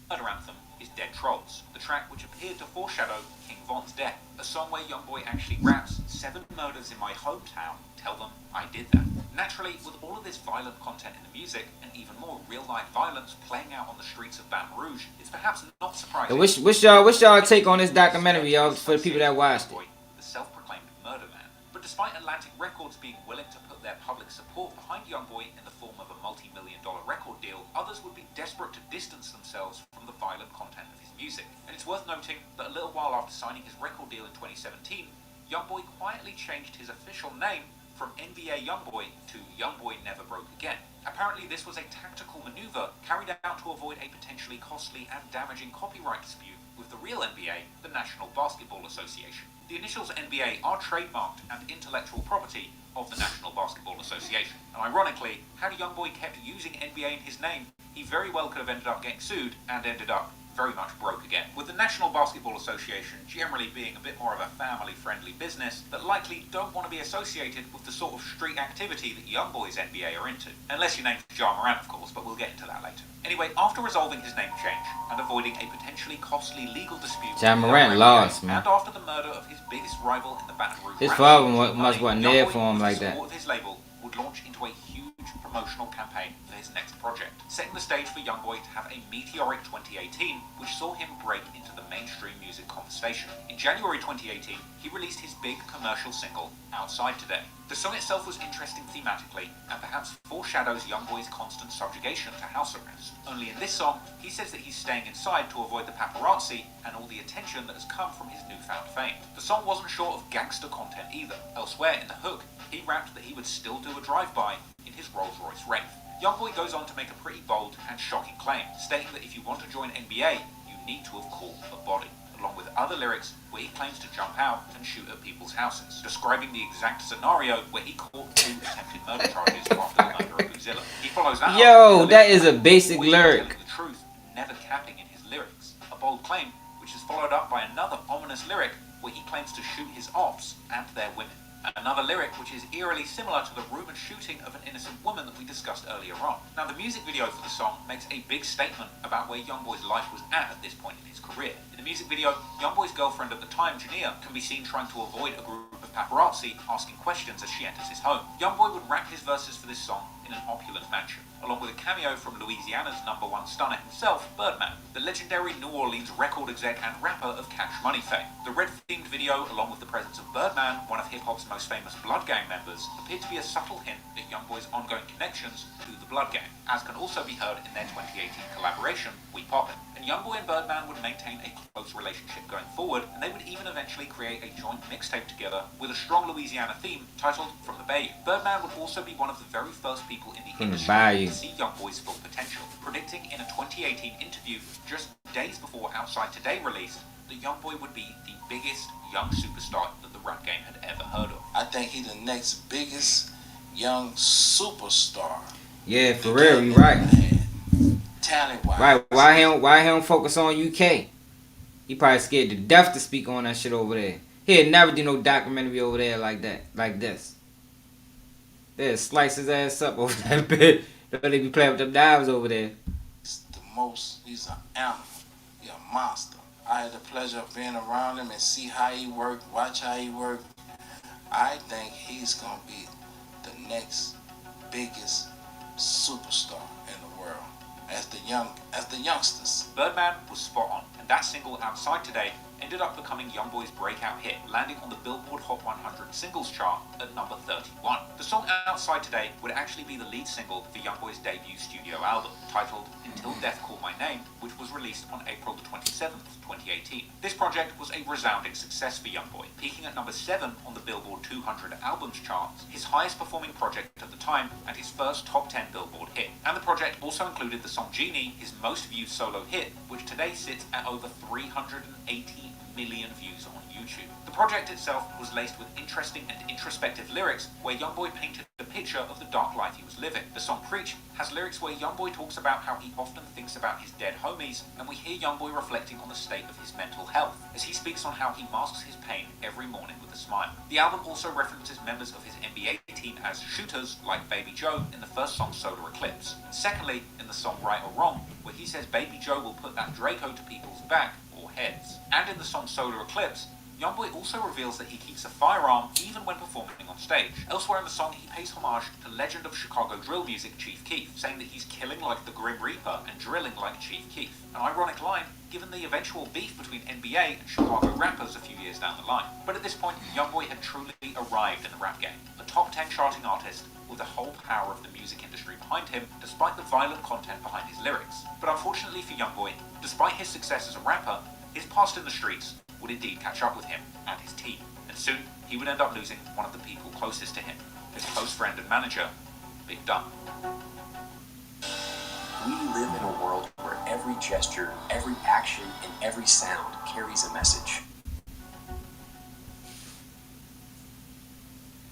Murder anthem is Dead Trolls, the track which appeared to foreshadow King Von's death. A song where Youngboy actually raps 7 murders in my hometown. Tell them I did that. Naturally, with all of this violent content in the music and even more real-life violence playing out on the streets of Baton Rouge, it's perhaps not surprising. What's y'all take on this documentary, y'all, for the people that watched it? The self-proclaimed murder man. But despite Atlantic Records being willing to put their public support behind Youngboy in the form of a multi-million-dollar record deal, others would be desperate to distance themselves from the violent content of his music. And it's worth noting that a little while after signing his record deal in 2017, Youngboy quietly changed his official name from NBA Youngboy to Youngboy Never Broke Again. Apparently this was a tactical maneuver carried out to avoid a potentially costly and damaging copyright dispute with the real NBA, the National Basketball Association. The initials NBA are trademarked and intellectual property of the National Basketball Association. And ironically, had Youngboy kept using NBA in his name, he very well could have ended up getting sued and ended up very much broke again. With the National Basketball Association generally being a bit more of a family-friendly business that likely don't want to be associated with the sort of street activity that Youngboy's NBA are into. Unless your name's Ja Morant, of course, but we'll get into that later. Anyway, after resolving his name change and avoiding a potentially costly legal dispute Ja Morant lost, man. and after the murder of his biggest rival in the Baton Rouge His rap father scene, must wasn't there for him like that. with his label, would launch into a huge promotional campaign for his next project, setting the stage for Youngboy to have a meteoric 2018, which saw him break into the mainstream music conversation. In January 2018, he released his big commercial single, Outside Today. The song itself was interesting thematically, and perhaps foreshadows Youngboy's constant subjugation to house arrest. Only in this song, he says that he's staying inside to avoid the paparazzi and all the attention that has come from his newfound fame. The song wasn't short of gangster content either. Elsewhere in the hook, he rapped that he would still do a drive-by in his Rolls-Royce Wraith. Youngboy goes on to make a pretty bold and shocking claim, stating that if you want to join NBA, you need to have caught a body, along with other lyrics where he claims to jump out and shoot at people's houses, describing the exact scenario where he caught 2 attempted murder charges after the murder of Godzilla. He follows that Yo, that is a basic lyric. Telling the truth, never capping in his lyrics. A bold claim, which is followed up by another ominous lyric where he claims to shoot his ops and their women. Another lyric which is eerily similar to the rumoured shooting of an innocent woman that we discussed earlier on. Now, the music video for the song makes a big statement about where Youngboy's life was at this point in his career. In the music video, Youngboy's girlfriend at the time, Jania, can be seen trying to avoid a group of paparazzi asking questions as she enters his home. Youngboy would rap his verses for this song in an opulent mansion, along with a cameo from Louisiana's #1 stunner himself, Birdman, the legendary New Orleans record exec and rapper of Cash Money fame. The red-themed video, along with the presence of Birdman, one of hip-hop's most famous Blood Gang members, appeared to be a subtle hint at Youngboy's ongoing connections to the Blood Gang, as can also be heard in their 2018 collaboration, We Poppin'. And Youngboy and Birdman would maintain a close relationship going forward, and they would even eventually create a joint mixtape together with a strong Louisiana theme titled From the Bayou. Birdman would also be one of the very first people in the industry to see Youngboy's full potential, predicting in a 2018 interview just days before Outside Today released that Youngboy would be the biggest young superstar that the rap game had ever heard of. I think he's the next biggest young superstar. Yeah, for real, you right. Talent-wise. Right, why he don't focus on UK? He probably scared to death to speak on that shit over there. He'd never do no documentary over there like that, like this. They'll slice his ass up over that bit. They be playing with them knives over there. He's an animal. He's a monster. I had the pleasure of being around him and see how he worked, watch how he worked. I think he's going to be the next biggest superstar in the world as the youngsters. Birdman was spot on, and that single Outside Today ended up becoming Youngboy's breakout hit, landing on the Billboard Hot 100 singles chart at number 31. The song Outside Today would actually be the lead single for Youngboy's debut studio album, titled Until Death Call My Name, which was released on April 27th, 2018. This project was a resounding success for Youngboy, peaking at number 7 on the Billboard 200 albums charts, his highest performing project at the time and his first top 10 Billboard hit. And the project also included the song Genie, his most viewed solo hit, which today sits at over 380 million views on YouTube. The project itself was laced with interesting and introspective lyrics where Youngboy painted a picture of the dark life he was living. The song Preach has lyrics where Youngboy talks about how he often thinks about his dead homies, and we hear Youngboy reflecting on the state of his mental health as he speaks on how he masks his pain every morning with a smile. The album also references members of his NBA team as shooters like Baby Joe in the first song Solar Eclipse, and secondly in the song Right or Wrong, where he says Baby Joe will put that Draco to people's back or heads. And in the song Solar Eclipse, Youngboy also reveals that he keeps a firearm even when performing on stage. Elsewhere in the song, he pays homage to legend of Chicago drill music Chief Keef, saying that he's killing like the Grim Reaper and drilling like Chief Keef. An ironic line, given the eventual beef between NBA and Chicago rappers a few years down the line. But at this point, Youngboy had truly arrived in the rap game, a top 10 charting artist with the whole power of the music industry behind him, despite the violent content behind his lyrics. But unfortunately for Youngboy, despite his success as a rapper, his past in the streets would indeed catch up with him and his team, and soon he would end up losing one of the people closest to him, his close friend and manager, Big Dump. We live in a world where every gesture, every action, and every sound carries a message.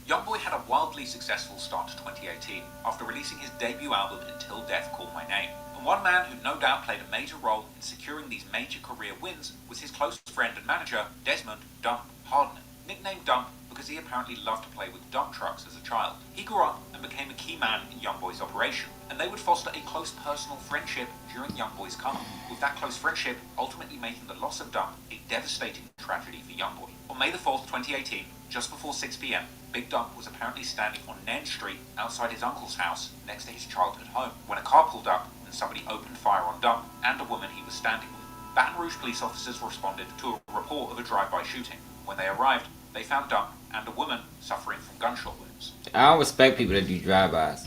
Youngboy had a wildly successful start to 2018 after releasing his debut album Until Death Call My Name. And one man who no doubt played a major role in securing these major career wins was his close friend and manager, Desmond Dump Hardin, nicknamed Dump because he apparently loved to play with dump trucks as a child. He grew up and became a key man in Youngboy's operation, and they would foster a close personal friendship during Youngboy's come up, with that close friendship ultimately making the loss of Dump a devastating tragedy for Youngboy. On May the 4th, 2018, just before 6 p.m, Big Dump was apparently standing on Nairn Street outside his uncle's house next to his childhood home when a car pulled up and somebody opened fire on Dump and a woman he was standing with. Baton Rouge police officers responded to a report of a drive-by shooting. When they arrived, they found Dump and a woman suffering from gunshot wounds. I don't respect people that do drive-bys.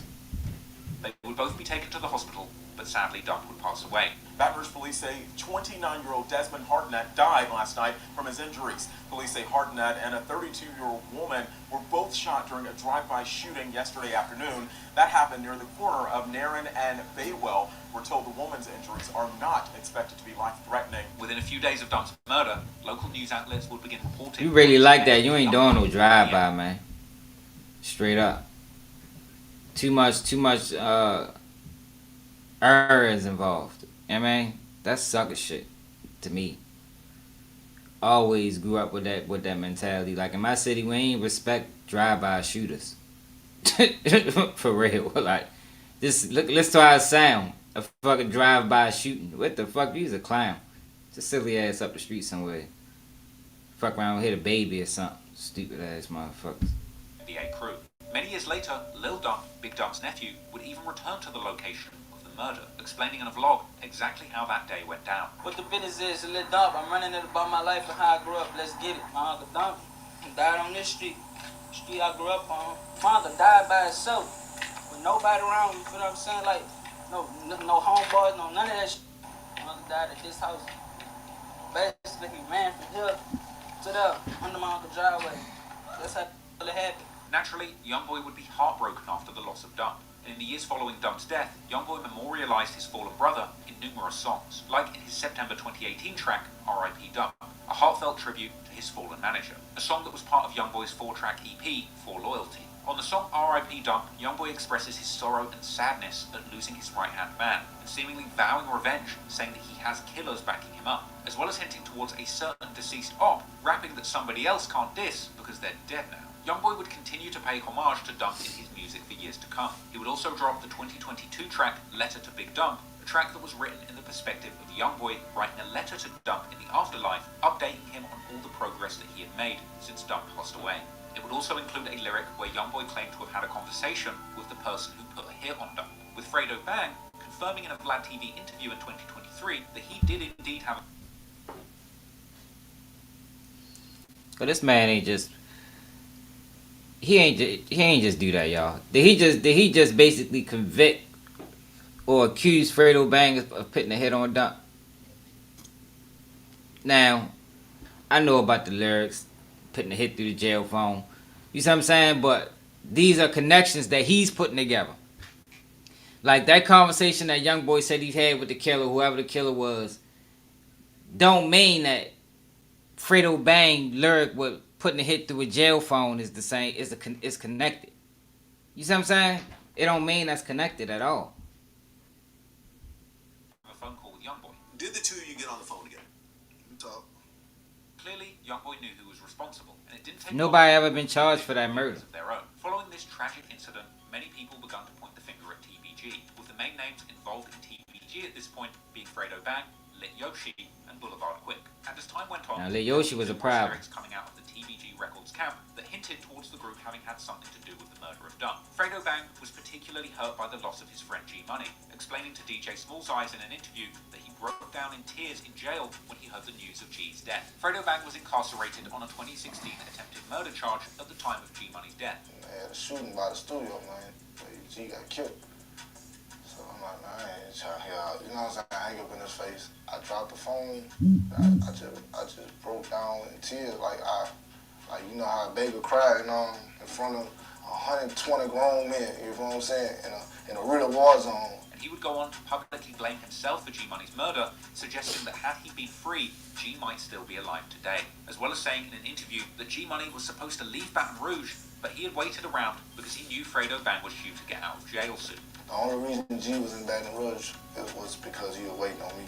They would both be taken to the hospital, but sadly Dump would pass away. Baton Rouge police say 29-year-old Desmond Hartnett died last night from his injuries. Police say Hartnett and a 32-year-old woman were both shot during a drive-by shooting yesterday afternoon. That happened near the corner of Nairn and Baywell. We're told the woman's injuries are not expected to be life-threatening. Within a few days of Dump's murder, local news outlets would begin reporting... You really like that. You ain't doing no drive-by, man. Straight up. Too much errors involved. I mean, that's sucker shit to me. Always grew up with that mentality. Like in my city, we ain't respect drive-by shooters. For real. Like, just listen to how it sound. A fucking drive-by shooting. What the fuck? You's a clown. Just silly ass up the street somewhere. Fuck around, hit a baby or something. Stupid ass motherfuckers. NBA crew. Many years later, Lil Dump, Big Dump's nephew, would even return to the location of the murder, explaining in a vlog exactly how that day went down. What the business is, Lil Dump. I'm running it about my life and how I grew up. Let's get it. My uncle Dump died on this street. The street I grew up on. My uncle died by himself with nobody around. You feel what I'm saying? Like, no homeboys, no none of that shit. My uncle died at this house. Basically, he ran from here to there under my uncle's driveway. That's how it happened. Naturally, Youngboy would be heartbroken after the loss of Dump, and in the years following Dump's death, Youngboy memorialized his fallen brother in numerous songs, like in his September 2018 track, R.I.P. Dump, a heartfelt tribute to his fallen manager, a song that was part of Youngboy's 4-track EP, For Loyalty. On the song R.I.P. Dump, Youngboy expresses his sorrow and sadness at losing his right-hand man, and seemingly vowing revenge, saying that he has killers backing him up, as well as hinting towards a certain deceased op, rapping that somebody else can't diss because they're dead now. Youngboy would continue to pay homage to Dump in his music for years to come. He would also drop the 2022 track Letter to Big Dump, a track that was written in the perspective of Youngboy writing a letter to Dump in the afterlife, updating him on all the progress that he had made since Dump passed away. It would also include a lyric where Youngboy claimed to have had a conversation with the person who put a hit on Dump. with Fredo Bang confirming in a Vlad TV interview in 2023 that he did indeed have. But this man ain't just. He ain't just do that, y'all. Did he just basically convict or accuse Fredo Bang of putting a hit on Dump? Now, I know about the lyrics, putting a hit through the jail phone. You see what I'm saying? But these are connections that he's putting together. Like that conversation that Youngboy said he had with the killer, whoever the killer was, don't mean that Fredo Bang lyric with putting a hit through a jail phone is the same. Is connected. You see what I'm saying? It don't mean that's connected at all. A phone call with Youngboy. Did the two of you get on the phone together? We talk. Clearly, Youngboy knew who was responsible, and it didn't take Nobody ever been charged for that murder. Of their own. Following this tragic incident, many people began to point the finger at TBG, with the main names involved in TBG at this point being Fredo Bang, Lit Yoshi, and Boulevard Quick. And as time went on, Now, Lit Yoshi was a problem. Lyrics coming out of the TBG Records camp that hinted towards the group having had something to do with the murder of Dunn. Fredo Bang was particularly hurt by the loss of his friend G Money, explaining to DJ Small's Eyes in an interview that he broke down in tears in jail when he heard the news of G's death. Fredo Bang was incarcerated on a 2016 attempted murder charge at the time of G Money's death. They had a shooting by the studio, man. G got killed. So I'm like, man, I ain't trying to hear all, you know what I'm saying? I hang up in his face. I dropped the phone. I just broke down in tears. Like you know how a baby cried, you know, in front of 120 grown men, you know what I'm saying, in a real war zone. And he would go on to publicly blame himself for G Money's murder, suggesting that had he been free, G might still be alive today. As well as saying in an interview that G Money was supposed to leave Baton Rouge, but he had waited around because he knew Fredo Bang was due to get out of jail soon. The only reason G was in Baton Rouge was because he was waiting on me.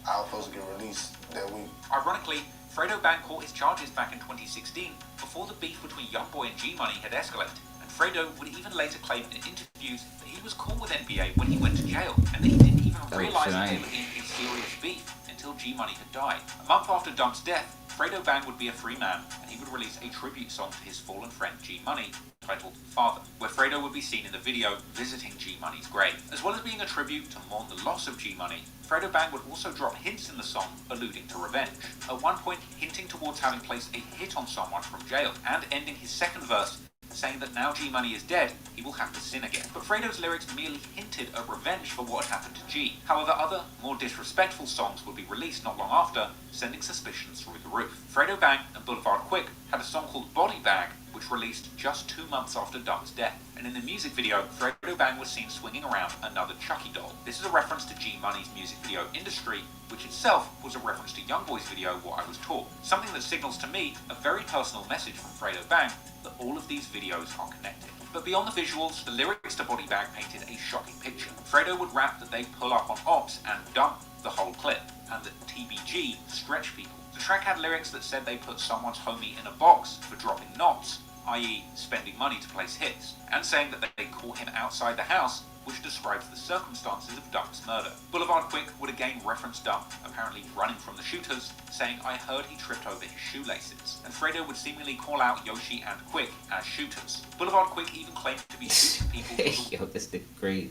I was supposed to get released that week. Ironically, Fredo Bang caught his charges back in 2016 before the beef between Youngboy and G Money had escalated. And Fredo would even later claim in interviews that he was cool with NBA when he went to jail, and that he didn't even realise that they were in serious beef until G Money had died. A month after Dump's death, Fredo Bang would be a free man, and he would release a tribute song to his fallen friend G Money, titled Father, where Fredo would be seen in the video visiting G Money's grave. As well as being a tribute to mourn the loss of G Money, Fredo Bang would also drop hints in the song alluding to revenge. At one point, hinting towards having placed a hit on someone from jail, and ending his second verse saying that now G Money is dead, he will have to sin again. But Fredo's lyrics merely hinted at revenge for what had happened to G. However, other, more disrespectful songs would be released not long after, sending suspicions through the roof. Fredo Bang and Boulevard Quick had a song called Body Bag, which released just 2 months after Dump's death. And in the music video, Fredo Bang was seen swinging around another Chucky doll. This is a reference to G Money's music video industry, which itself was a reference to Youngboy's video What I Was Taught. Something that signals to me a very personal message from Fredo Bang that all of these videos are connected. But beyond the visuals, the lyrics to Body Bag painted a shocking picture. Fredo would rap that they pull up on ops and dump the whole clip, and that TBG stretch people. The track had lyrics that said they put someone's homie in a box for dropping knots, i.e. spending money to place hits, and saying that they caught him outside the house, which describes the circumstances of Dump's murder. Boulevard Quick would again reference Dump, apparently running from the shooters, saying, "I heard he tripped over his shoelaces." And Fredo would seemingly call out Yoshi and Quick as shooters. Boulevard Quick even claimed to be shooting people. Yo, this nigga crazy.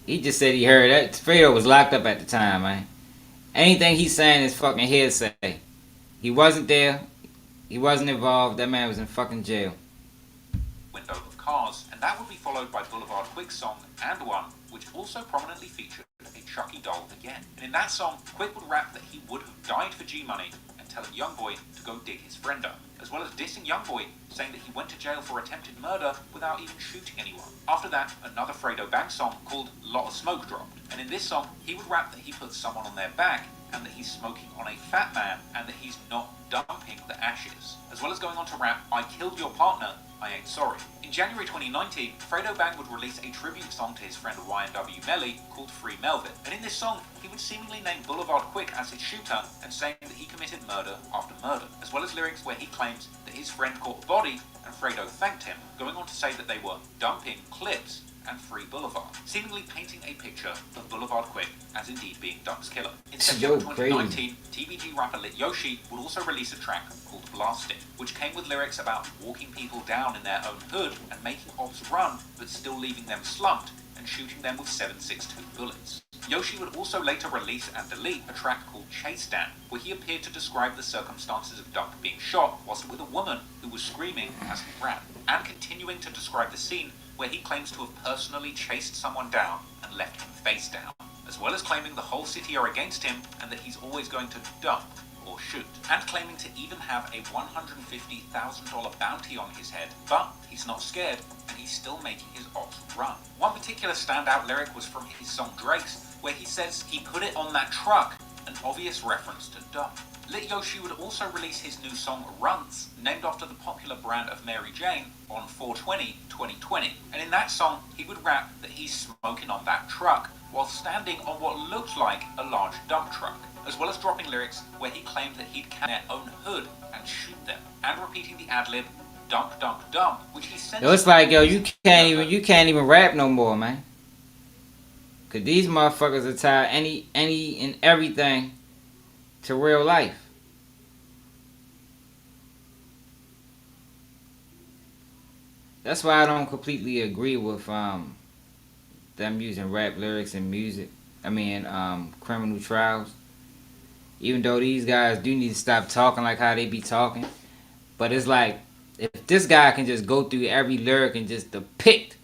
He just said he heard that. Fredo was locked up at the time, man. Anything he's saying is fucking hearsay. He wasn't there. He wasn't involved. That man was in fucking jail. Window of cars, and that would be followed by Boulevard Quick's song And One, which also prominently featured a Chucky doll again. And in that song, Quick would rap that he would have died for G Money and telling Youngboy to go dig his friend up, as well as dissing Youngboy, saying that he went to jail for attempted murder without even shooting anyone. After that, another Fredo Bang song called Lot of Smoke dropped, and in this song, he would rap that he put someone on their back and that he's smoking on a fat man and that he's not dumping the ashes, as well as going on to rap, "I killed your partner, I ain't sorry." In January 2019, Fredo Bang would release a tribute song to his friend YNW Melly called Free Melvin, and in this song, he would seemingly name Boulevard Quick as his shooter and saying that he committed murder after murder, as well as lyrics where he claims that his friend caught a body and Fredo thanked him, going on to say that they were dumping clips and Free Boulevard, seemingly painting a picture of Boulevard Quick as indeed being Dump's killer. In September 2019, TBG rapper Lit Yoshi would also release a track called Blast It, which came with lyrics about walking people down in their own hood and making ops run, but still leaving them slumped, and and shooting them with 7.62 bullets. Yoshi would also later release and delete a track called Chase Down, where he appeared to describe the circumstances of Dunk being shot whilst with a woman who was screaming as he ran, and continuing to describe the scene where he claims to have personally chased someone down and left him face down, as well as claiming the whole city are against him and that he's always going to dump or shoot, and claiming to even have a $150,000 bounty on his head, but he's not scared and he's still making his ops run. One particular standout lyric was from his song Drake's, where he says he put it on that truck, an obvious reference to dump. Lit Yoshi would also release his new song Runts, named after the popular brand of Mary Jane, on 4/20/2020, and in that song he would rap that he's smoking on that truck while standing on what looked like a large dump truck, as well as dropping lyrics where he claimed that he'd carry their own hood and shoot them, and repeating the ad-lib "dump dump dump," which he said. Yo, it's like, yo, you can't even rap no more, man. Cause these motherfuckers are tied any and everything to real life. That's why I don't completely agree with them using rap lyrics in music. I mean, criminal trials. Even though these guys do need to stop talking like how they be talking. But it's like, if this guy can just go through every lyric and just depict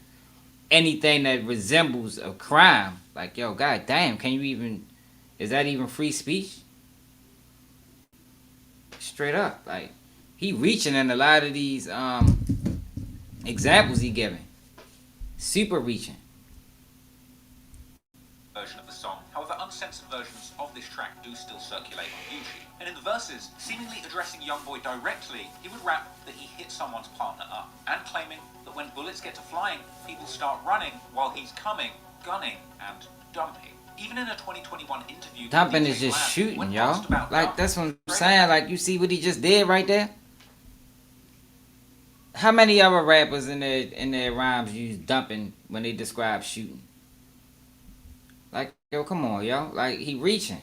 anything that resembles a crime, like, yo, god damn, can you even, is that even free speech? Straight up, like, he reaching in a lot of these examples he giving. Super reaching. Version of the song. However, uncensored versions of this track do still circulate on YouTube. And in the verses, seemingly addressing Youngboy directly, he would rap that he hit someone's partner up, and claiming that when bullets get to flying, people start running while he's coming, gunning, and dumping. Even in a 2021 interview, Dumping is just shooting, y'all. Like, that's what I'm saying. Like, you see what he just did right there? How many other rappers in their rhymes use dumping when they describe shooting? Like, yo, come on, yo. Like, he reaching.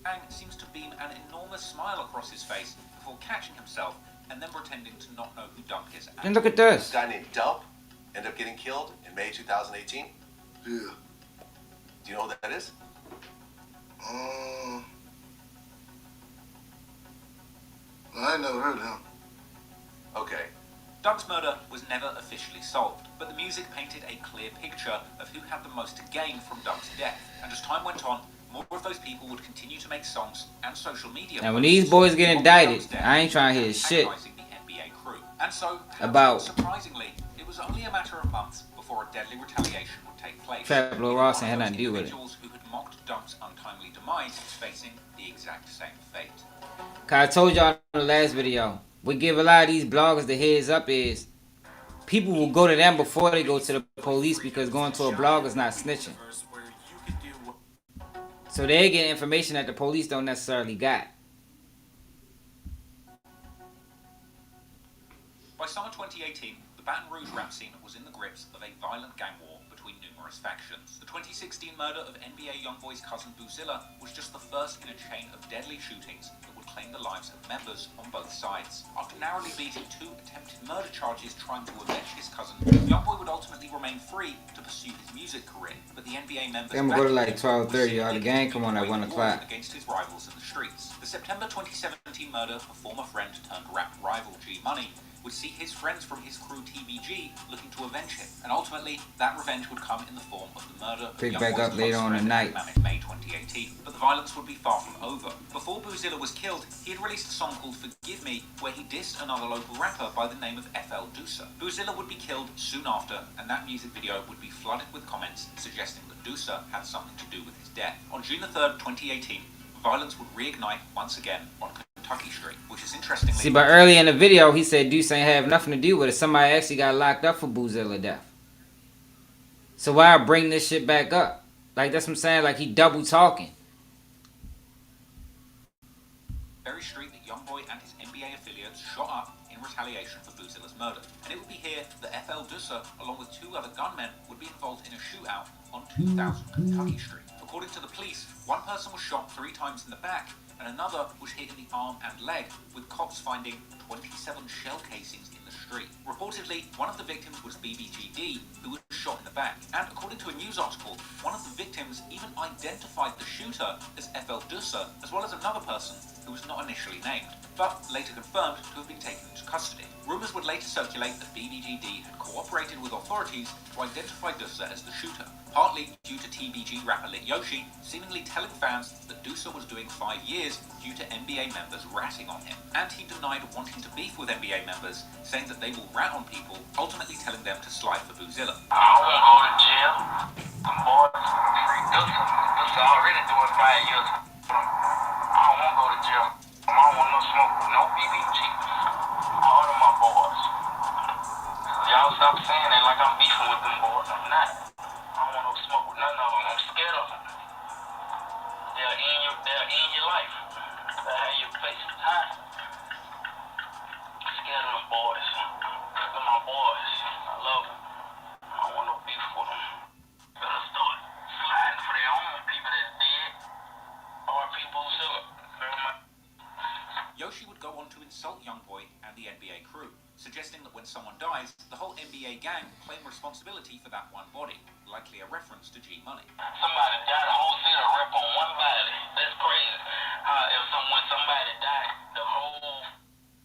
And seems to beam an enormous smile across his face before catching himself and then pretending to not know who Dump is. Then look at this. This guy named Dump ended up getting killed in May 2018. Yeah. Do you know what that is? I ain't never heard of him. Okay. Dump's murder was never officially solved, but the music painted a clear picture of who had the most to gain from Dump's death. And as time went on, more of those people would continue to make songs and social media. Now, when these boys get indicted, I ain't trying to hear shit the NBA crew. And so, about. Surprisingly, it was only a matter of months before a deadly retaliation would take place. Trap Lil Ross ain't had nothing to do with it. Individuals who had mocked Dump's untimely demise facing the exact same fate. Cause I told y'all in the last video, we give a lot of these bloggers the heads up is people will go to them before they go to the police because going to a blog is not snitching. So they get information that the police don't necessarily got. By summer 2018, the Baton Rouge rap scene was in the grips of a violent gang war between numerous factions. The 2016 murder of NBA Youngboy's cousin Boozilla was just the first in a chain of deadly shootings that would claim the lives of members on both sides. After narrowly beating 2 attempted murder charges trying to avenge his cousin, Youngboy would ultimately remain free to pursue his music career, but the NBA members... I'm gonna go to like 12:30, y'all. The game come on at 1 o'clock. ...against his rivals in the streets. The September 2017 murder of former friend turned rap rival G Money would see his friends from his crew TBG looking to avenge him, and ultimately that revenge would come in the form of the murder of Pick back up later on tonight. in May 2018. But the violence would be far from over. Before Boozilla was killed, he had released a song called Forgive Me, where he dissed another local rapper by the name of FL Doosa. Boozilla would be killed soon after, and that music video would be flooded with comments suggesting that Doosa had something to do with his death. On June the 3rd, 2018, violence would reignite once again on Kentucky Street, which is interestingly... See, but early in the video, he said Deuce ain't have nothing to do with it. Somebody actually got locked up for Boozilla death. So why bring this shit back up? Like, that's what I'm saying. Like, he double talking. Very street that Youngboy and his NBA affiliates shot up in retaliation for Boozilla's murder. And it would be here that FL Doosa, along with 2 other gunmen, would be involved in a shootout on 2000 Kentucky Street. According to the police, one person was shot 3 times in the back, and another was hit in the arm and leg, with cops finding 27 shell casings in the street. Reportedly, one of the victims was BBGD, who was shot in the back, and according to a news article, one of the victims even identified the shooter as FL Dusa, as well as another person who was not initially named, but later confirmed to have been taken into custody. Rumours would later circulate that BBGD had cooperated with authorities to identify Dusa as the shooter, partly due to TBG rapper Lil Yoshi seemingly telling fans that Dusa was doing 5 years due to NBA members ratting on him, and he denied wanting to beef with NBA members, saying that they will rat on people, ultimately telling them to slide for Boozilla. I won't go to jail. Them boys free Dusa. Dusa already doing 5 years. I don't want to go to jail. I don't want no smoke with no BBG. All of my boys. Y'all stop saying that like I'm beefing with them boys. I'm not. I don't want no smoke with none of them. I'm scared of them. They'll end your life. They'll have your face time. I'm scared of them boys. They're my boys. I love them. I don't want no beef with them. Better start sliding for their own people that's dead. Or people who very much. Yoshi would go on to insult Youngboy and the NBA crew, suggesting that when someone dies, the whole NBA gang claim responsibility for that one body, likely a reference to G Money. Somebody died, the whole city rip on one body. That's crazy. When somebody died, the whole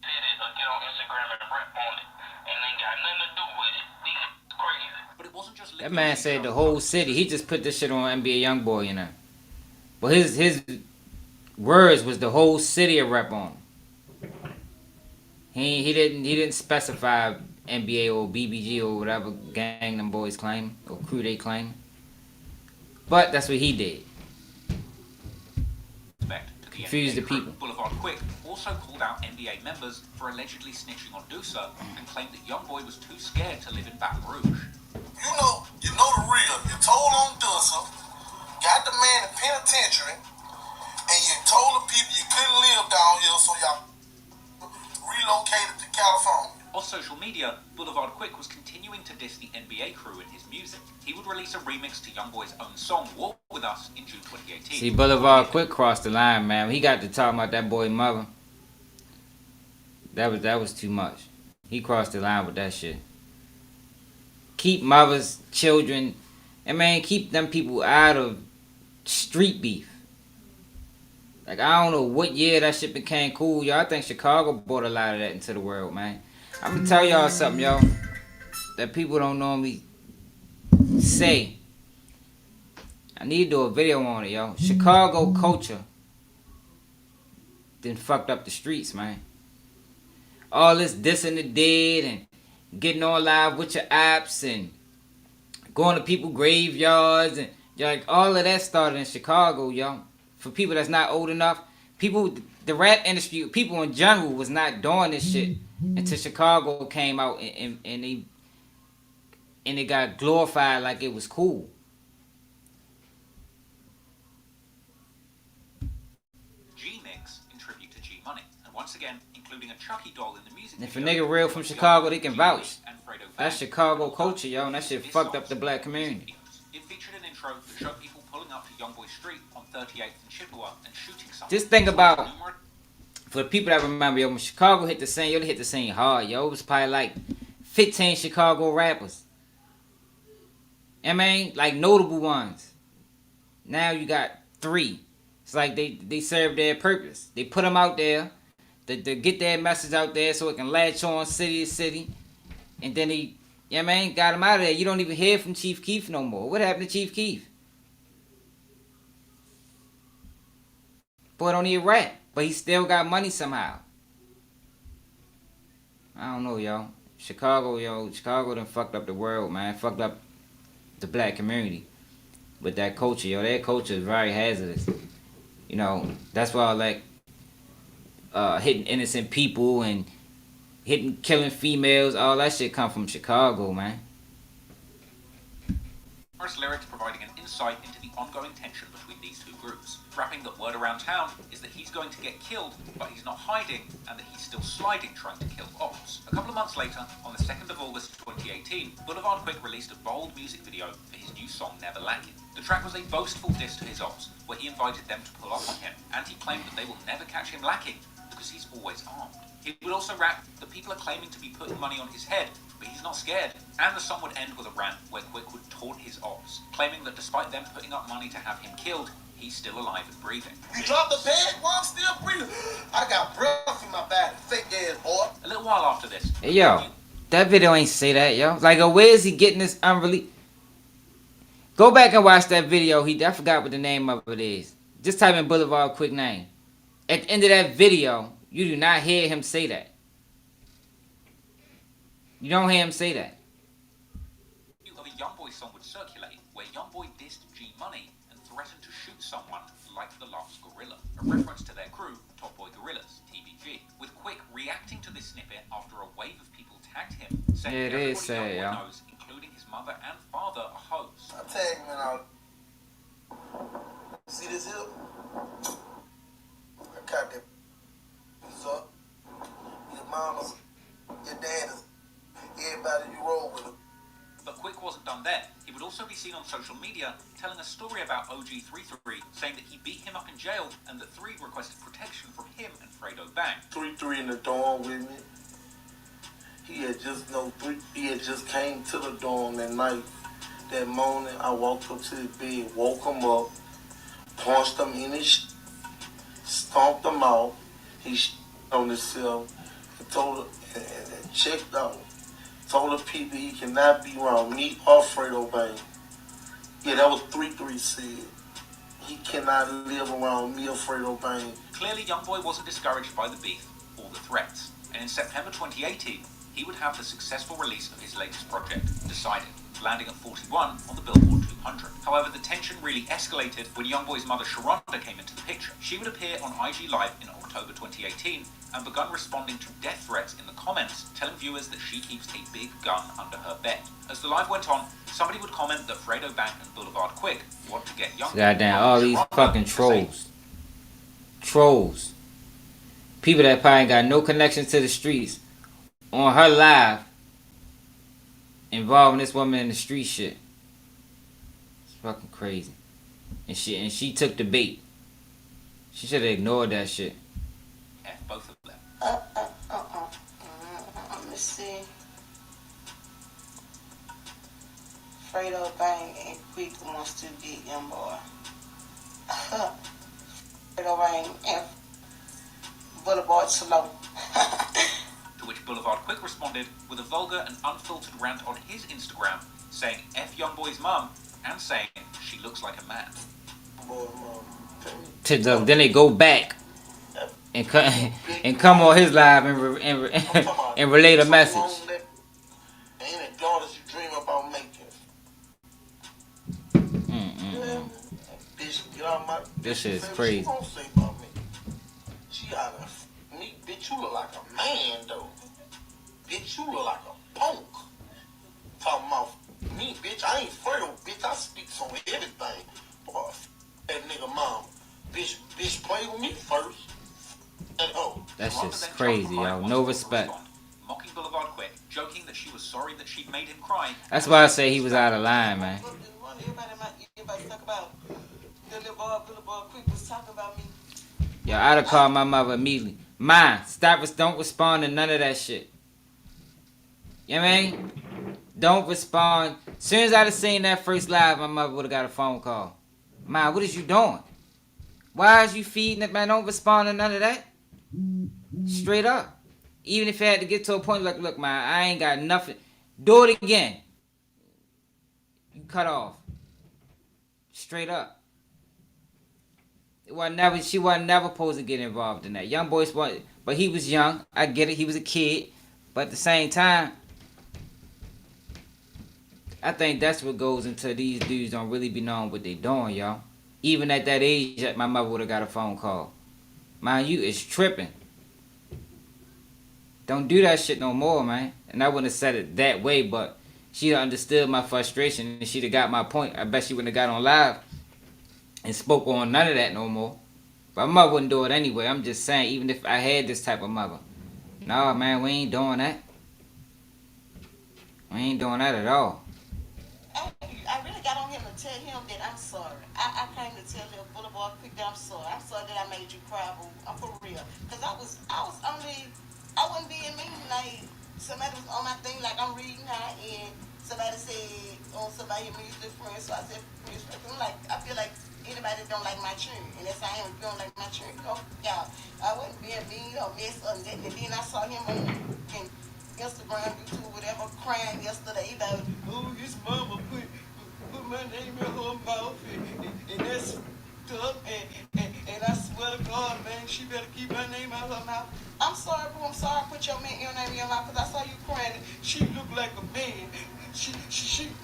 city will get on Instagram and rip on it. And ain't got nothing to do with it. It's crazy. But it wasn't just That man said the whole city. He just put this shit on NBA Youngboy, you know. But his words was the whole city a rep on. He didn't specify NBA or BBG or whatever gang them boys claim or crew they claim. But that's what he did. Confuse the people. Boulevard Quick also called out NBA members for allegedly snitching on Dusa and claimed that Youngboy was too scared to live in Baton Rouge. You know the real. You told on Dusa, got the man in penitentiary, and you told the people you couldn't live down here, so y'all relocated to California. On social media, Boulevard Quick was continuing to diss the NBA crew in his music. He would release a remix to Youngboy's own song, Walk With Us, in June 2018. See, Boulevard Quick crossed the line, man. He got to talking about that boy mother. That was too much. He crossed the line with that shit. Keep mothers, children, and man, keep them people out of street beef. Like, I don't know what year that shit became cool, y'all. I think Chicago brought a lot of that into the world, man. I'm gonna tell y'all something, y'all, that people don't normally say. I need to do a video on it, yo. Chicago culture then fucked up the streets, man. All this dissing the dead and getting on live with your apps and going to people's graveyards and like all of that started in Chicago, yo. For people that's not old enough, people, the rap industry, people in general was not doing this shit until Chicago came out and it got glorified like it was cool. G-Mix in tribute to G Money, and once again including a Chucky doll in the music And if a video. nigga real from Chicago, they can vouch. That's Chicago culture, yo, and that shit fucked up the black community. It featured an intro that showed people pulling up to Youngboy Street on 38th and Chippewa and shooting someone. Just think about, for the people that remember, yo, when Chicago hit the scene, yo, they hit the scene hard, yo. It was probably like 15 Chicago rappers. I mean, like notable ones. Now you got 3. It's like they serve their purpose. They put them out there to get their message out there so it can latch on city to city. And then they, yeah, man, got him out of there. You don't even hear from Chief Keef no more. What happened to Chief Keef? Boy don't even rap, but he still got money somehow. I don't know, yo. Chicago done fucked up the world, man. Fucked up the black community with that culture, yo. That culture is very hazardous. You know, that's why I like hitting innocent people and killing females, all that shit come from Chicago, man. First lyrics providing an insight into the ongoing tension between these two groups, rapping that word around town is that he's going to get killed, but he's not hiding, and that he's still sliding trying to kill ops. A couple of months later, on the 2nd of August 2018, Boulevard Quick released a bold music video for his new song Never Lacking. The track was a boastful diss to his ops, where he invited them to pull up on him, and he claimed that they will never catch him lacking, because he's always armed. He would also rap that people are claiming to be putting money on his head, but he's not scared. And the song would end with a rant where Quick would taunt his ops, claiming that despite them putting up money to have him killed, he's still alive and breathing. You dropped the bag while I'm still breathing. I got breath in my body. Fake ass boy. A little while after this, Hey, yo, that video ain't say that, yo. Like, where is he getting this unreleased? Go back and watch that video. I forgot what the name of it is. Just type in Boulevard Quick name. At the end of that video, you do not hear him say that. You don't hear him say that. Of a Youngboy song would circulate where Youngboy dissed G Money and threatened to shoot someone like the last gorilla, a reference to their crew, Top Boy Gorillas, TBG, with Quick reacting to this snippet after a wave of people tagged him, saying everybody Youngboy knows, including his mother and father, are hoes. I tagged him and I see this here? I got that up. Your mama's, your dad's, everybody you roll with. But Quick wasn't done there. He would also be seen on social media telling a story about OG33, saying that he beat him up in jail and that 3 requested protection from him and Fredo Bang. 3 in the dorm with me. He had just came to the dorm that night. That morning, I walked up to his bed, woke him up, punched him in his, stomped him out. He on himself and told her and checked out. Told the people he cannot be around me or Fredo Bang. Yeah, that was 3 said. He cannot live around me or Fredo Bang. Clearly, Youngboy wasn't discouraged by the beef or the threats. And in September 2018, he would have the successful release of his latest project, Decided, landing at 41 on the Billboard 200. However, the tension really escalated when Youngboy's mother Sharonda came into the picture. She would appear on IG Live in October 2018 and begun responding to death threats in the comments, telling viewers that she keeps a big gun under her bed. As the live went on, somebody would comment that Fredo Bang and Boulevard Quick want to get Youngboy. Goddamn, all these fucking trolls. Trolls. People that probably got no connection to the streets on her live involving this woman in the street shit. It's fucking crazy. And she took the bait. She should have ignored that shit. F both of them. Let me see. Fredo Bang and Quick wants to get Youngboy. Fredo Bang and Boulevard slow. To which Boulevard Quick responded with a vulgar and unfiltered rant on his Instagram, saying F Youngboy's mum and saying she looks like a man. Then they go back and come on his live and relay the message. Ain't the daughters you dream about making. Bitch, get out my. This shit is crazy. She won't say about me. She out of me, bitch. You look like a man though. Bitch, you look like a punk. Talking about me, bitch. I ain't Fredo, bitch. I speak on everything. Boy, that nigga mom. Bitch, play with me first. And that shit's crazy, yo. No respect. Mocking Boulevard Quick, joking that she was sorry that she'd made him cry. That's why I say he was out of line, man. Everybody talk about Boulevard Quick was talking about me. Yo, I'd have called my mother immediately. Ma, don't respond to none of that shit. You know what I mean? Don't respond. As soon as I'd have seen that first live, my mother would have got a phone call. Ma, what is you doing? Why is you feeding it, man? Don't respond to none of that. Straight up. Even if it had to get to a point like, look, man, I ain't got nothing. Do it again. You cut off. Straight up. She wasn't never supposed to get involved in that. Youngboy, but he was young. I get it. He was a kid. But at the same time, I think that's what goes into these dudes don't really be knowing what they doing, y'all. Even at that age, my mother would have got a phone call. Man, you is tripping. Don't do that shit no more, man. And I wouldn't have said it that way, but she'd have understood my frustration and she'd have got my point. I bet she wouldn't have got on live and spoke on none of that no more. But my mother wouldn't do it anyway. I'm just saying, even if I had this type of mother. No, man, we ain't doing that. We ain't doing that at all. I really got on him to tell him that I'm sorry. I came to tell him Boulevard Quick that I'm sorry. I'm sorry that I made you cry, boo. I'm for real. Because I was only I wasn't being mean. Like, somebody was on my thing, like I'm reading now, and somebody said, oh, somebody mutual friends. So I said, mutual friends. I'm like, I feel like anybody that don't like my children, and that's how I am. If you don't like my children, go, y'all. I wasn't being mean or mess or nothing. And then I saw him on Instagram, YouTube, whatever, crying yesterday about, oh, his mama put my name in her mouth, and that's up, and I swear to God, man, she better keep my name out of her mouth. I'm sorry, boo. I'm sorry. Put your name in your mouth, because I saw you crying. She looked like a man. She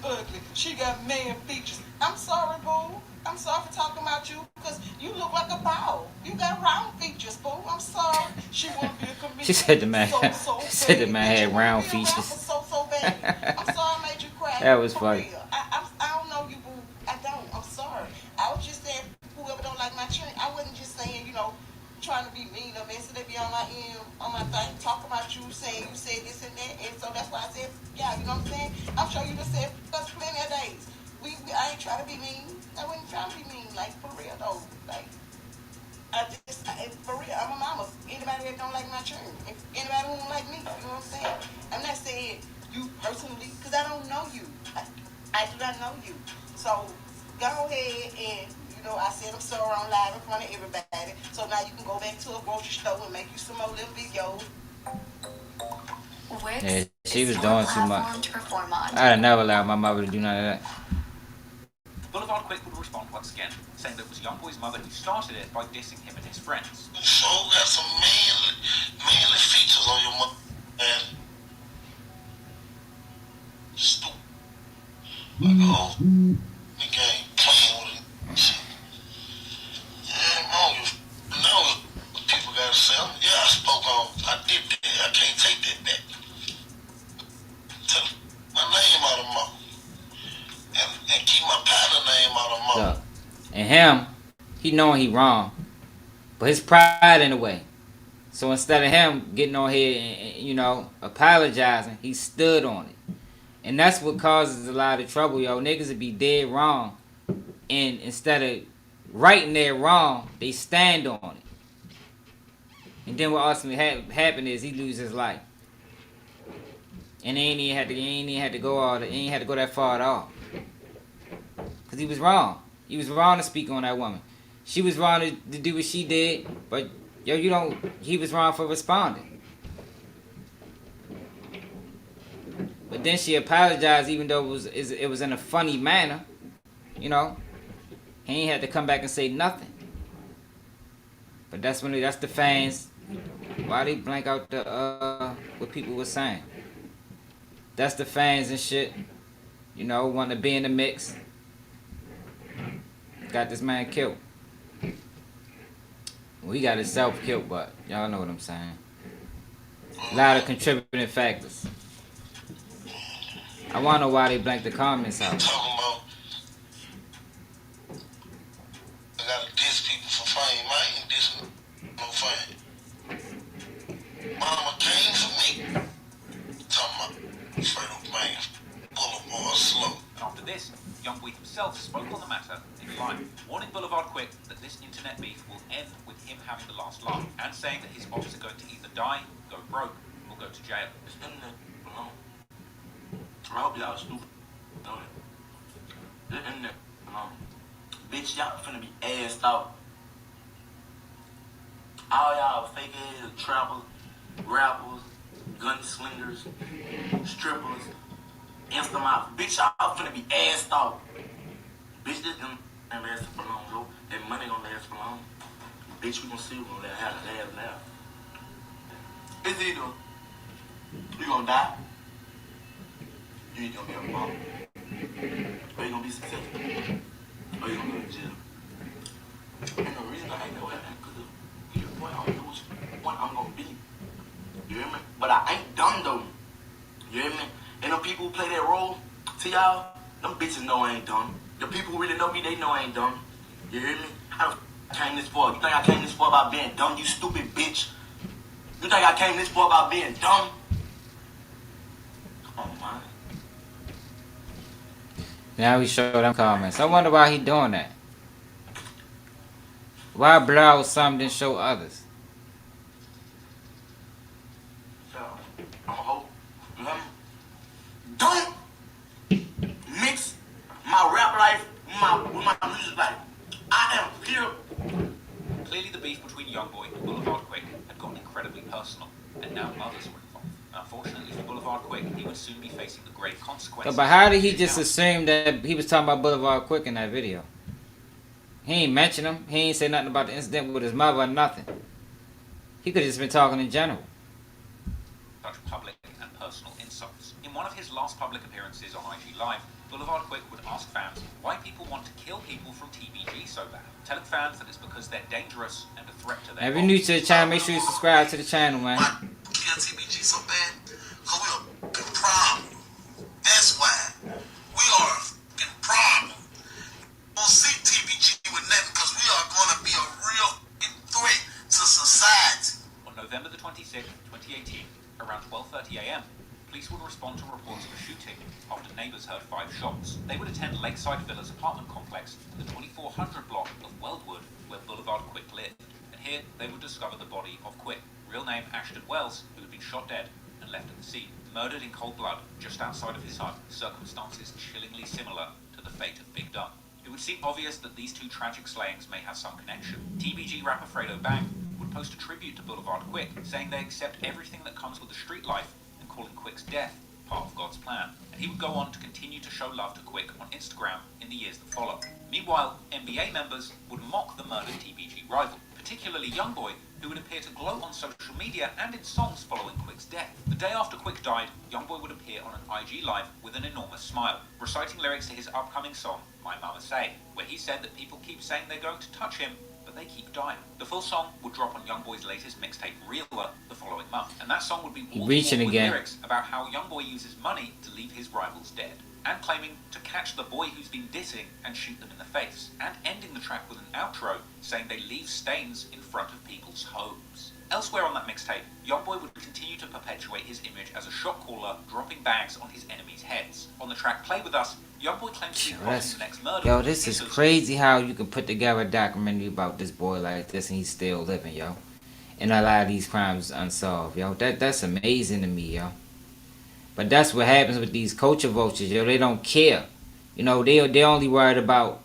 ugly. She got man features. I'm sorry, boo. I'm sorry for talking about you, because you look like a ball. You got round features, boo. I'm sorry. She want to be a comedian. She said the man. So said the man had round features. So bad. I'm sorry I made you cry. That was for funny. Real. I don't know you, boo. I don't. I'm sorry. I was just saying, whoever don't like my children, I wasn't just saying, trying to be mean or messy. They be on my thing, talk about you, saying you said this and that, and so that's why I said, yeah, you know what I'm saying? I'm sure you just said us plenty of days. I ain't trying to be mean. I wasn't trying to be mean, like, for real though. Like, for real, I'm a mama. Anybody that don't like my children, if anybody who don't like me, you know what I'm saying? I'm not saying you personally, because I don't know you. I do not know you. So go ahead and, I said I'm sorry on live in front of everybody. So now you can go back to a grocery store and make you some more little videos. Yeah, she was doing too much. I'd never allow my mother to do none of that. Boulevard Quick would respond once again, saying that it was Youngboy's mother who started it by dissing him and his friends. So got some manly features on your mother, man. Stupid. Like a whole game playing with it. Yeah, I know people gotta say, yeah, I spoke on, I did that, I can't take that back. Tell my name out of my mouth. And keep my partner name out of my mouth. And him, he knowing he wrong, but his pride in the way. So instead of him getting on here and apologizing, he stood on it. And that's what causes a lot of trouble, yo. Niggas would be dead wrong, and instead of righting their wrong, they stand on it. And then what ultimately happened is he loses his life. And he ain't even had to go that far at all. Because he was wrong. He was wrong to speak on that woman. She was wrong to do what she did, but he was wrong for responding. But then she apologized, even though it was in a funny manner. He ain't had to come back and say nothing. But that's the fans. Why they blank out what people were saying? That's the fans and shit. Want to be in the mix. Got this man killed. Well, he got himself killed, but y'all know what I'm saying. A lot of contributing factors. I want to know why they blanked the comments out. Talking about, I gotta diss people for fame. I ain't dissing no fame. Mama came for me. Talking about straight up man, Boulevard slow. After this, Youngboy himself spoke on the matter in live, warning Boulevard Quick that this internet beef will end with him having the last laugh, and saying that his ops are going to either die, go broke, or go to jail. This internet alone. I hope y'all stupid. Know that. This internet alone. Bitch, y'all finna be assed out. All y'all fake ass trappers, rappers, gunslingers, strippers, Instamops. Bitch, y'all finna be assed out. Bitch, this ain't lasting for long, bro. That money gonna last for long. Bitch, we gonna see who gonna have the last laugh. It's either you gonna die, you ain't gonna be a mom, or you gonna be successful, or you gonna go to jail. And the reason I ain't know that, because your point, I don't know which point I'm gonna be. You hear me? But I ain't dumb though. You hear me? And the people who play that role, to y'all, them bitches know I ain't dumb. The people who really know me, they know I ain't dumb. You hear me? How the f came this far? You think I came this far about being dumb, you stupid bitch? You think I came this far about being dumb? Come on, man. Now he showed them comments. I wonder why he doing that. Why blow out some then show others? Clearly, the beef between Youngboy and Boulevard Quick had gotten incredibly personal, and now others were involved. Unfortunately for Boulevard Quick, he would soon be facing the grave consequences. But how did he just assume that he was talking about Boulevard Quick in that video? He ain't mention him. He ain't say nothing about the incident with his mother or nothing. He could have just been talking in general. Such public and personal insults. In one of his last public appearances on IG Live, Boulevard Quick would ask fans why people want to kill people from TBG so bad, telling fans that it's because they're dangerous and a threat to their If you're new to the channel, make sure you subscribe to the channel, man. Kill TBG so bad? Cause we a fucking problem. That's why. We are a fucking problem. We'll see TBG with nothing because we are going to be a real fucking threat to society. On November the 26th, 2018, around 12:30 a.m., police would respond to reports of a shooting after neighbors heard 5 shots. They would attend Lakeside Villas apartment complex in the 2400 block of Weldwood, where Boulevard Quick lived. And here they would discover the body of Quick, real name Ashton Wells, who had been shot dead and left at the scene, murdered in cold blood just outside of his home, circumstances chillingly similar to the fate of Big Dumb. It would seem obvious that these 2 tragic slayings may have some connection. TBG rapper Fredo Bang would post a tribute to Boulevard Quick, saying they accept everything that comes with the street life and calling Quick's death part of God's plan. And he would go on to continue to show love to Quick on Instagram in the years that follow. Meanwhile, NBA members would mock the murdered TBG rival, particularly Youngboy, who would appear to gloat on social media and in songs following Quick's death. The day after Quick died, Youngboy would appear on an IG Live with an enormous smile, reciting lyrics to his upcoming song, My Mama Say, where he said that people keep saying they're going to touch him, but they keep dying. The full song would drop on Youngboy's latest mixtape, Realer, the following month, and that song would be wall with lyrics about how Youngboy uses money to leave his rivals dead, and claiming to catch the boy who's been dissing and shoot them in the face, and ending the track with an outro saying they leave stains in front of people's homes. Elsewhere on that mixtape, Youngboy would continue to perpetuate his image as a shot caller, dropping bags on his enemies' heads. On the track Play With Us, Youngboy claims to be plotting the next murder. Yo, this is crazy how you can put together a documentary about this boy like this and he's still living, yo. And a lot of these crimes unsolved, yo. That's amazing to me, yo. But that's what happens with these culture vultures, yo. They don't care. You know, they only worried about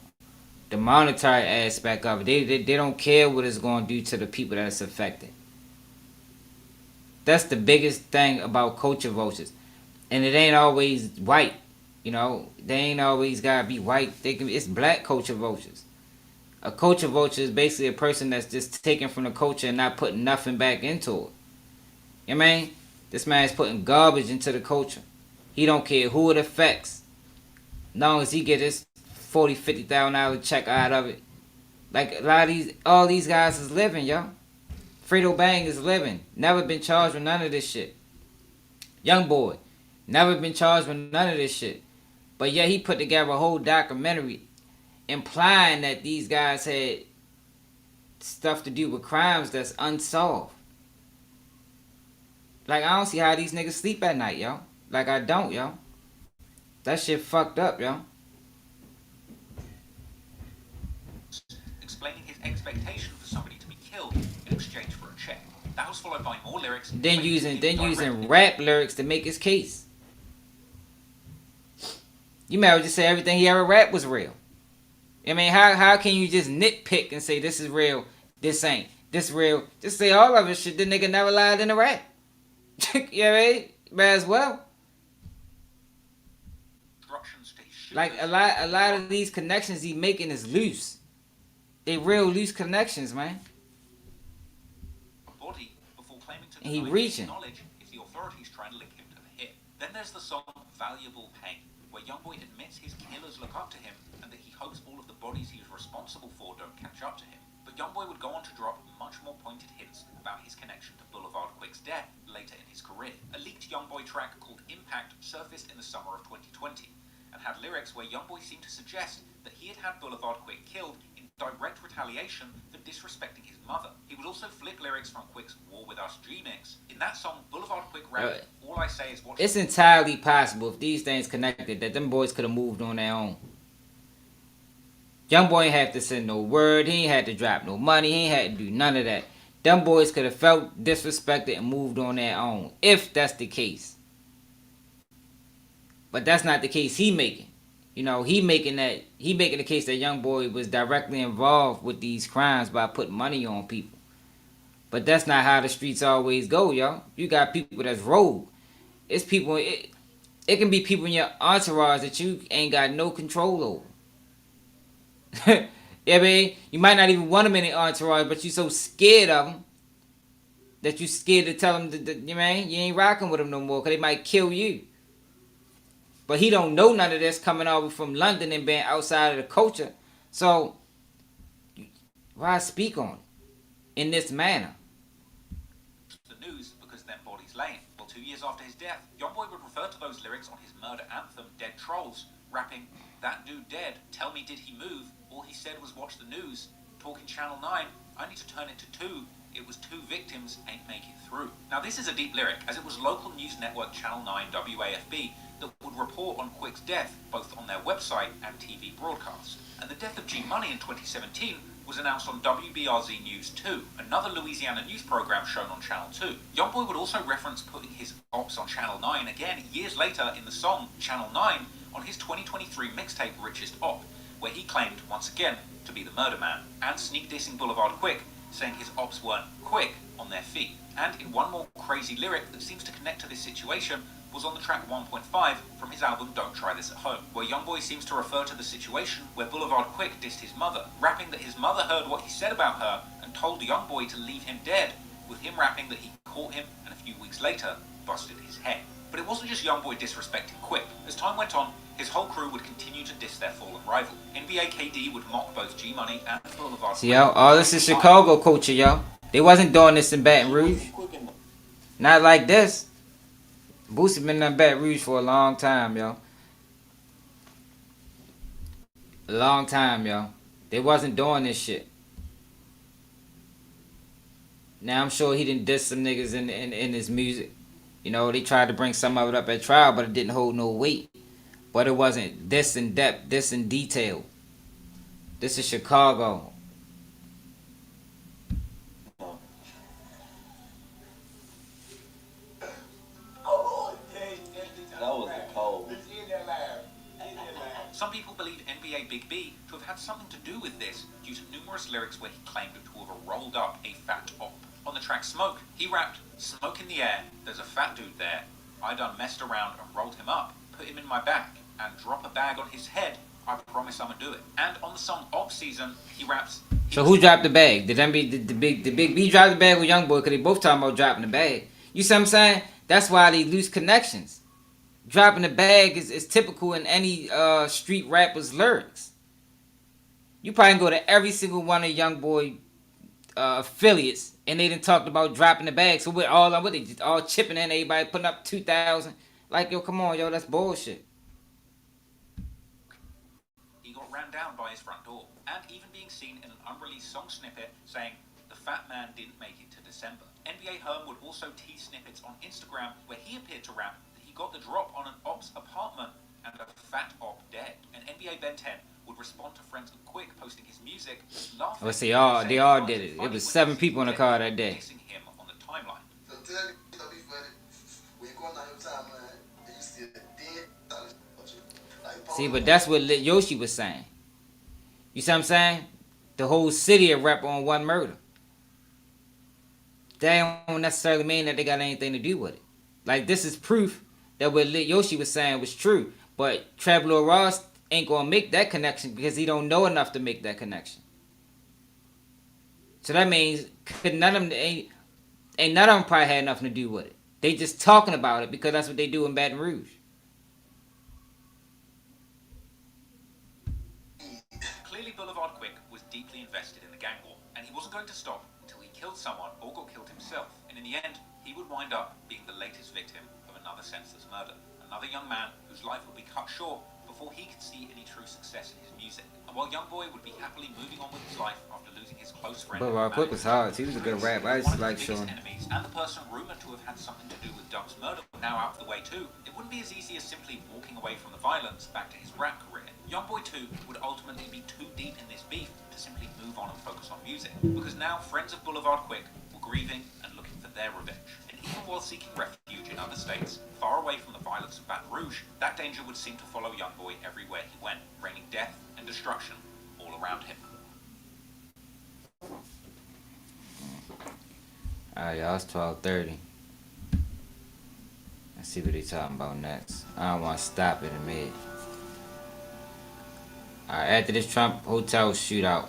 the monetary aspect of it. They don't care what it's going to do to the people that's affected. That's the biggest thing about culture vultures. And it ain't always white. You know, they ain't always got to be white. It's black culture vultures. A culture vulture is basically a person that's just taking from the culture and not putting nothing back into it. You know what I mean? This man's putting garbage into the culture. He don't care who it affects. As long as he get his $40,000, $50,000 check out of it. Like a lot of all these guys is living, yo. Fredo Bang is living. Never been charged with none of this shit. Youngboy. Never been charged with none of this shit. But yeah, he put together a whole documentary implying that these guys had stuff to do with crimes that's unsolved. Like, I don't see how these niggas sleep at night, yo. Like, I don't, yo. That shit fucked up, yo. Explaining his expectation for somebody to be killed in exchange for a check. That was followed by more lyrics. Then using rap lyrics to make his case. You might just say everything he ever rapped was real. I mean, how can you just nitpick and say this is real, this ain't, this real? Just say all of it shit. The nigga never lied in the rap. You know what I mean? Might as well. Like a lot of these connections he making is loose. They real loose connections, man. And he reaching. If the authorities try and link him to the hit. Then there's the song Valuable Pain, where Youngboy admits his killers look up to him and that he hopes all of the bodies he was responsible for don't catch up to him. But Youngboy would go on to drop much more pointed hints about his connection to Boulevard Quick's death later in his career. A leaked Youngboy track called Impact surfaced in the summer of 2020 and had lyrics where Youngboy seemed to suggest that he had Boulevard Quick killed in direct retaliation for disrespecting his mother. He would also flip lyrics from Quick's War With Us G-Mix. In that song, Boulevard Quick rapped, All I Say Is What... It's entirely possible if these things connected that them boys could have moved on their own. Youngboy ain't had to send no word. He ain't had to drop no money. He ain't had to do none of that. Them boys could have felt disrespected and moved on their own. If that's the case. But that's not the case he making. You know, he making the case that Youngboy was directly involved with these crimes by putting money on people. But that's not how the streets always go, yo. You got people that's rogue. It's people. It can be people in your entourage that you ain't got no control over. Yeah, I mean, you might not even want them in the entourage, but you so scared of them that you scared to tell them that you mean you ain't rocking with them no more because they might kill you. But he don't know none of this coming over from London and being outside of the culture. So why speak on it in this manner? The news because them bodies laying. Well, 2 years after his death, Youngboy would refer to those lyrics on his murder anthem, Dead Trolls, rapping, "That dude dead, tell me did he move? All he said was watch the news. Talking Channel 9, I need to turn it to 2. It was 2 victims, ain't make it through." Now this is a deep lyric, as it was local news network Channel 9 WAFB that would report on Quick's death, both on their website and TV broadcast. And the death of G Money in 2017 was announced on WBRZ News 2, another Louisiana news program shown on Channel 2. Youngboy would also reference putting his ops on Channel 9 again years later in the song Channel 9 on his 2023 mixtape Richest Op, where he claimed, once again, to be the murder man, and sneak dissing Boulevard Quick, saying his ops weren't quick on their feet. And in one more crazy lyric that seems to connect to this situation was on the track 1.5 from his album Don't Try This at Home, where Youngboy seems to refer to the situation where Boulevard Quick dissed his mother, rapping that his mother heard what he said about her and told Youngboy to leave him dead, with him rapping that he caught him and a few weeks later busted his head. But it wasn't just Youngboy disrespecting Quick. As time went on, his whole crew would continue to diss their fallen rival. NBA KD would mock both G Money and Boulevard. See, yo, all this is Chicago culture, yo. They wasn't doing this in Baton Rouge. Not like this. Boosie been in Baton Rouge for a long time, yo. A long time, yo. They wasn't doing this shit. Now I'm sure he didn't diss some niggas in his music. You know, they tried to bring some of it up at trial, but it didn't hold no weight. But it wasn't this in depth, this in detail. This is Chicago. Some people believe NBA Big B to have had something to do with this due to numerous lyrics where he claimed to have rolled up a fat op. On the track Smoke, he rapped, "Smoke in the air, there's a fat dude there. I done messed around and rolled him up, put him in my back, and drop a bag on his head. I promise I'ma do it." And on the song Op Season, he raps... So who dropped the bag? Did the Big B drop the bag with Youngboy? Because they both talking about dropping the bag. You see what I'm saying? That's why they lose connections. Dropping the bag is typical in any street rapper's lyrics. You probably can go to every single one of Youngboy affiliates and they done talked about dropping the bag. So we're all they just all chipping in, everybody putting up 2,000. Like, yo, come on, yo, that's bullshit. He got ran down by his front door, and even being seen in an unreleased song snippet saying, "The fat man didn't make it to December." NBA Herm would also tease snippets on Instagram where he appeared to rap that he got the drop on an op's apartment and a fat op dead. And NBA Ben 10 would respond to friends of Quick posting his music, laughing. Let's see, they all did it. It was 7 people in the car that day. Him on the timeline. So tell me, it'll be funny. When you're going down your timeline and you see a dead See, but that's what Lit Yoshi was saying. You see what I'm saying? The whole city of rap on one murder. That don't necessarily mean that they got anything to do with it. Like, this is proof that what Lit Yoshi was saying was true. But Traveler Ross ain't gonna make that connection because he don't know enough to make that connection. So that means none of them probably had nothing to do with it. They just talking about it because that's what they do in Baton Rouge. Clearly Boulevard Quick was deeply invested in the gang war, and he wasn't going to stop until he killed someone or got killed himself. And in the end, he would wind up being the latest victim of another senseless murder. Another young man whose life would be cut short before he could see any true success in his music. And while Youngboy would be happily moving on with his life after losing his close friend... Boulevard Quick was hard. He was a good rapper. I used to like showing. Enemies and the person rumoured to have had something to do with Dump's murder were now out of the way too. It wouldn't be as easy as simply walking away from the violence back to his rap career. Youngboy too would ultimately be too deep in this beef to simply move on and focus on music, because now friends of Boulevard Quick were grieving and looking for their revenge. And even while seeking refuge in other states. Far away from the violence of Baton Rouge, that danger would seem to follow Youngboy everywhere he went, raining death and destruction all around him. Alright, y'all, it's 12:30. Let's see what they talking about next. I don't want to stop it in mid. Alright, after this Trump hotel shootout.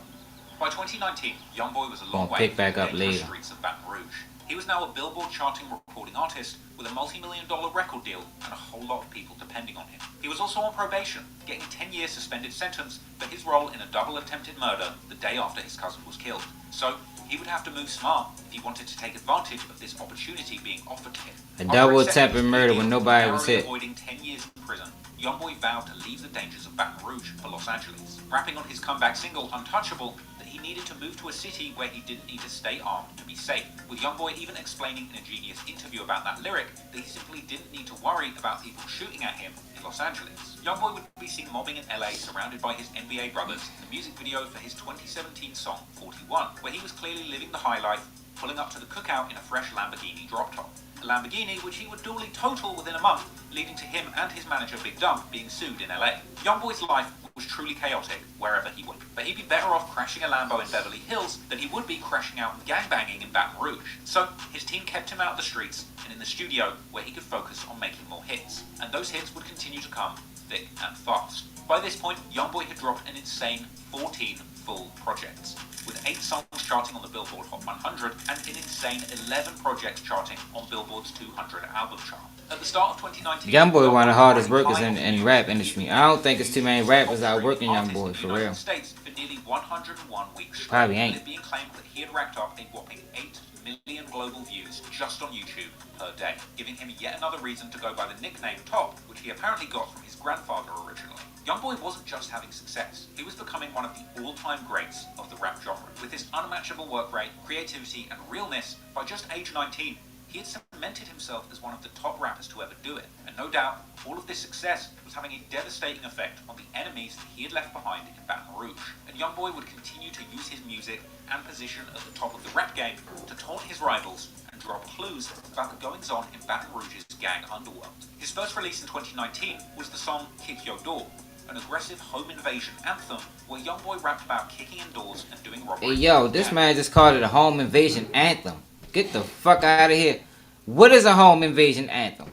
By 2019, Youngboy was a long way pick back from up the dangerous later. streets of Baton Rouge. He was now a Billboard charting recording artist with a multi-million-dollar record deal and a whole lot of people depending on him. He was also on probation, getting a 10-year suspended sentence for his role in a double attempted murder the day after his cousin was killed. So, he would have to move smart if he wanted to take advantage of this opportunity being offered to him. A double attempted murder when nobody was hit. Avoiding 10 years in prison, Youngboy vowed to leave the dangers of Baton Rouge for Los Angeles, rapping on his comeback single Untouchable that he needed to move to a city where he didn't need to stay armed to be safe, with Youngboy even explaining in a Genius interview about that lyric that he simply didn't need to worry about people shooting at him in Los Angeles. Youngboy would be seen mobbing in LA surrounded by his NBA brothers in the music video for his 2017 song 41, where he was clearly living the high life, pulling up to the cookout in a fresh Lamborghini drop top. A Lamborghini which he would duly total within a month, leading to him and his manager Big Dump being sued in LA. Youngboy's life was truly chaotic wherever he went, but he'd be better off crashing a Lambo in Beverly Hills than he would be crashing out and gangbanging in Baton Rouge. So his team kept him out of the streets and in the studio where he could focus on making more hits, and those hits would continue to come thick and fast. By this point, Youngboy had dropped an insane 14 full projects, with 8 songs charting on the Billboard Hot 100 and an insane 11 projects charting on Billboard's 200 album chart. At the start of 2019, Youngboy one of the hardest workers in rap industry. I don't think it's too many rappers out working Youngboy for real. States for nearly 101 weeks straight, Probably ain't. with it being claimed that he had racked up a whopping 8 million global views just on YouTube per day, giving him yet another reason to go by the nickname Top, which he apparently got from his grandfather originally. Youngboy wasn't just having success, he was becoming one of the all-time greats of the rap genre. With his unmatchable work rate, creativity, and realness, by just age 19, he had cemented himself as one of the top rappers to ever do it. And no doubt, all of this success was having a devastating effect on the enemies that he had left behind in Baton Rouge. And Youngboy would continue to use his music and position at the top of the rap game to taunt his rivals and drop clues about the goings-on in Baton Rouge's gang underworld. His first release in 2019 was the song Kick Your Door, an aggressive home invasion anthem where Youngboy rapped about kicking in doors and doing robbery. Hey yo, this man just called it a home invasion anthem. Get the fuck out of here. What is a home invasion anthem?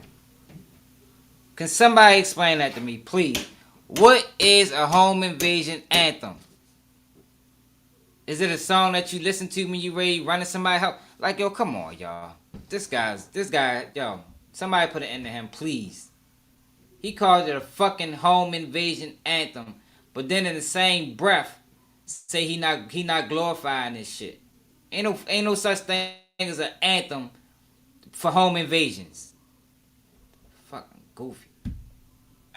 Can somebody explain that to me, please? What is a home invasion anthem? Is it a song that you listen to when you ready running somebody's house? Like, yo, come on, y'all. This guy, yo, somebody put it into him, please. He called it a fucking home invasion anthem, but then in the same breath, say he not glorifying this shit. Ain't no such thing as an anthem for home invasions. Fucking goofy.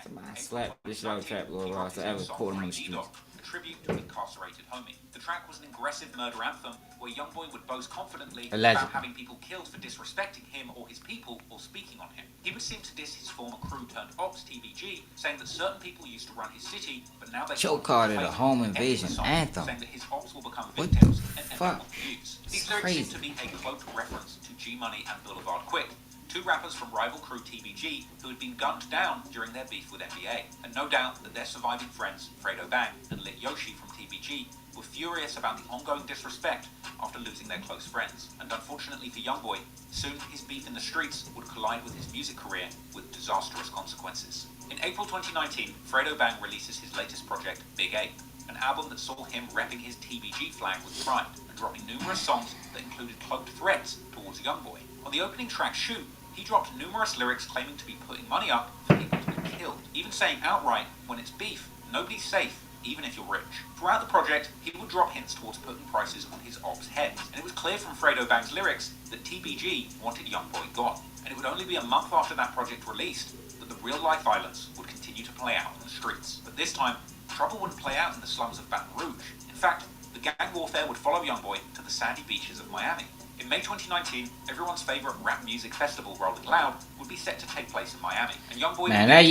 Somebody slap this shit out of Trap Lord Ross. I ever caught him on the streets. A tribute to an incarcerated homie. The track was an aggressive murder anthem where Youngboy would boast confidently about having people killed for disrespecting him or his people or speaking on him. He would seem to diss his former crew turned ops TBG, saying that certain people used to run his city, but now they Joe called it a home invasion anthem. Saying that his ops will become What victims the and fuck? will use. These lyrics seem to be a cloaked reference to G Money and Boulevard Quick, 2 rappers from rival crew TBG who had been gunned down during their beef with NBA. And no doubt that their surviving friends, Fredo Bang and Lit Yoshi from TBG, were furious about the ongoing disrespect after losing their close friends. And unfortunately for Youngboy, soon his beef in the streets would collide with his music career with disastrous consequences. In April 2019, Fredo Bang releases his latest project, Big Ape, an album that saw him repping his TBG flag with pride and dropping numerous songs that included cloaked threats towards Youngboy. On the opening track, Shoot, he dropped numerous lyrics claiming to be putting money up for people to be killed, even saying outright, when it's beef, nobody's safe, even if you're rich. Throughout the project, he would drop hints towards putting prices on his ops' heads, and it was clear from Fredo Bang's lyrics that TBG wanted Youngboy gone. And it would only be a month after that project released that the real-life violence would continue to play out on the streets. But this time, trouble wouldn't play out in the slums of Baton Rouge. In fact, the gang warfare would follow Youngboy to the sandy beaches of Miami. In May 2019, everyone's favourite rap music festival, Rolling Loud, would be set to take place in Miami. And Youngboy... Man, that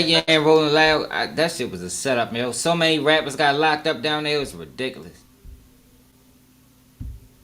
year in Rolling Loud, that shit was a setup, man. So many rappers got locked up down there, it was ridiculous.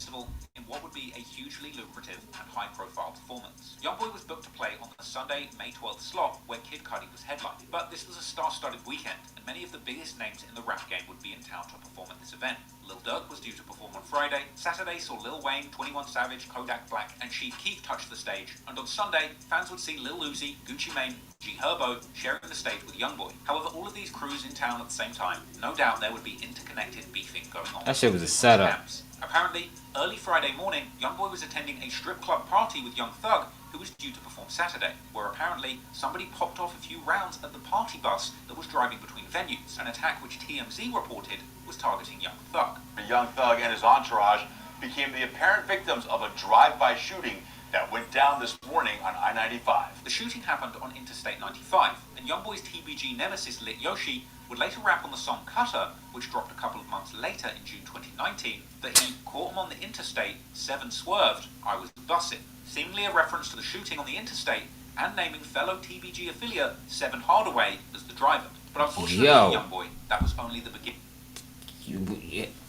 festival in what would be a hugely lucrative and high-profile performance. Youngboy was booked to play on the Sunday, May 12th slot where Kid Cudi was headlining, but this was a star-studded weekend, and many of the biggest names in the rap game would be in town to perform at this event. Lil Durk was due to perform on Friday. Saturday saw Lil Wayne, 21 Savage, Kodak Black, and Chief Keef touch the stage, and on Sunday, fans would see Lil Uzi, Gucci Mane, G Herbo sharing the stage with Youngboy. However, all of these crews in town at the same time, no doubt there would be interconnected beefing going on. That shit was a setup. Apparently, early Friday morning, Youngboy was attending a strip club party with Young Thug, who was due to perform Saturday, where apparently somebody popped off a few rounds at the party bus that was driving between venues, an attack which TMZ reported was targeting Young Thug. Young Thug and his entourage became the apparent victims of a drive-by shooting that went down this morning on I-95. The shooting happened on Interstate 95, and Youngboy's TBG nemesis Lit Yoshi would later rap on the song Cutter, which dropped a couple of months later in June 2019, that he caught him on the interstate, 7 swerved, I was bussin', seemingly a reference to the shooting on the interstate and naming fellow TBG affiliate 7 Hardaway as the driver. But unfortunately, Youngboy, that was only the beginning.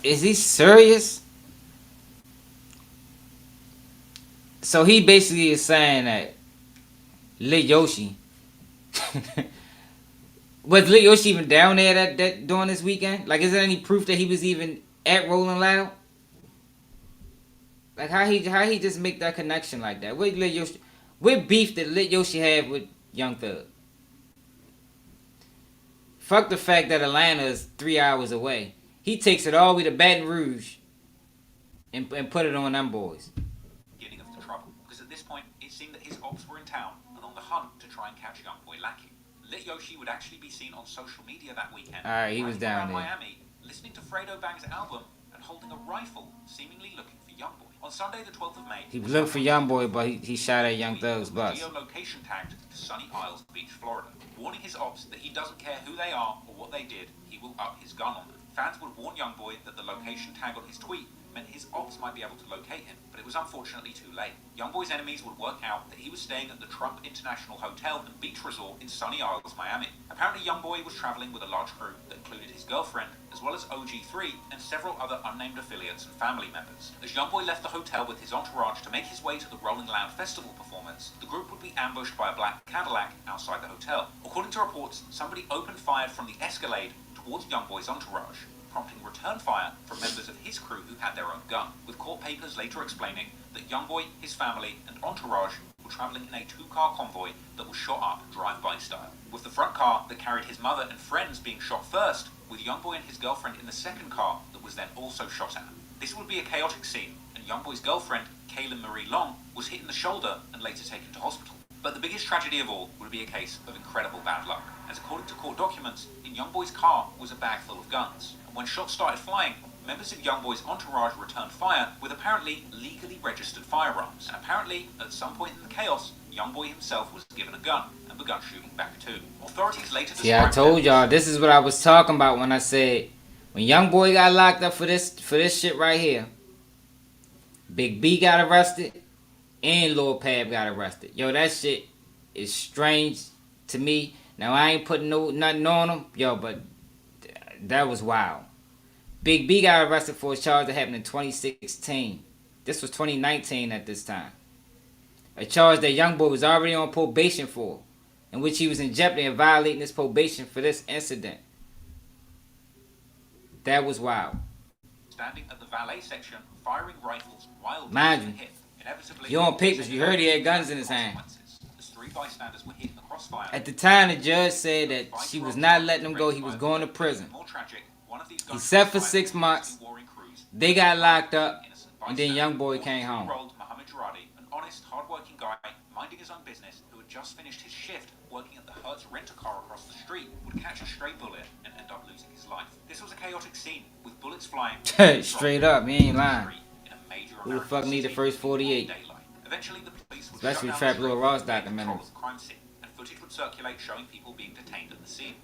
Is he serious? So he basically is saying that Lit Yoshi was Lit Yoshi even down there that during this weekend? Like, is there any proof that he was even at Rolling Loud? Like, how he just make that connection like that? What beef did Lit Yoshi have with Young Thug? Fuck the fact that Atlanta is 3 hours away. He takes it all the way to Baton Rouge and put it on them boys. Beginning of the trouble, because at this point it seemed that his ops were in town and on the hunt to try and catch Youngboy lacking. Lit Yoshi would actually be seen on social media that weekend. Alright, he was down there. Miami, listening to Fredo Bang's album and holding a rifle, seemingly looking for Youngboy. On Sunday, the 12th of May, He looked for Youngboy, but he shot at Young Thug's bus. Geolocation tagged to Sunny Isles Beach, Florida, warning his ops that he doesn't care who they are or what they did, he will up his gun on them. Fans would warn Youngboy that the location tag on his tweet meant his ops might be able to locate him, but it was unfortunately too late. Youngboy's enemies would work out that he was staying at the Trump International Hotel and Beach Resort in Sunny Isles, Miami. Apparently, Youngboy was traveling with a large crew that included his girlfriend, as well as OG3 and several other unnamed affiliates and family members. As Youngboy left the hotel with his entourage to make his way to the Rolling Loud Festival performance, the group would be ambushed by a black Cadillac outside the hotel. According to reports, somebody opened fire from the Escalade towards Youngboy's entourage, prompting return fire from members of his crew who had their own gun, with court papers later explaining that Youngboy, his family, and entourage were traveling in a 2-car convoy that was shot up drive-by style, with the front car that carried his mother and friends being shot first, with Youngboy and his girlfriend in the second car that was then also shot at. This would be a chaotic scene, and Youngboy's girlfriend, Kaylin Marie Long, was hit in the shoulder and later taken to hospital. But the biggest tragedy of all would be a case of incredible bad luck, as according to court documents, in Youngboy's car was a bag full of guns. And when shots started flying, members of Youngboy's entourage returned fire with apparently legally registered firearms. And apparently, at some point in the chaos, Youngboy himself was given a gun and begun shooting back too. Authorities later described... Yeah, I told y'all, this is what I was talking about when I said, when Youngboy got locked up for this shit right here, Big B got arrested, and Lil Pab got arrested. Yo, that shit is strange to me. Now, I ain't putting nothing on him, yo, but that was wild. Big B got arrested for a charge that happened in 2016. This was 2019 at this time. A charge that Youngboy was already on probation for, in which he was in jeopardy of violating his probation for this incident. That was wild. Standing at the valet section, firing rifles wildly. Mind you, you on papers, you heard he had guns in his hand. As 3 bystanders were hit in the crossfire. At the time, the judge said that she was not letting him go. He was going to prison. He sat for 6 months. They got locked up, and then Youngboy came home. An honest, hard-working guy, minding his own business, who had just finished his shift working at the Hertz rent-a-car across the street, would catch a stray bullet and end up losing his life. This was a chaotic scene, with bullets flying. Straight up, he ain't lying. Who the fuck need the first 48? Eventually, the police would especially Trap Lil Ross documentary. Crime scene, and footage would circulate showing people being detained at the scene.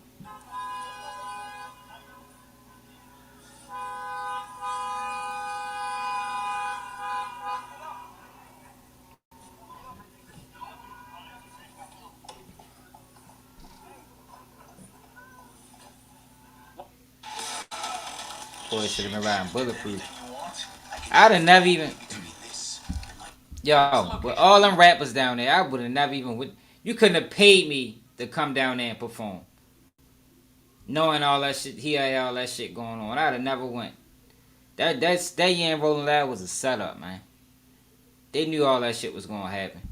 Boy should have been riding bulletproof. I'd have never even. Yo, with all them rappers down there, I would have never even. You couldn't have paid me to come down there and perform. Knowing all that shit, he had all that shit going on. I'd have never went. That Yan Rolling Loud was a setup, man. They knew all that shit was gonna happen.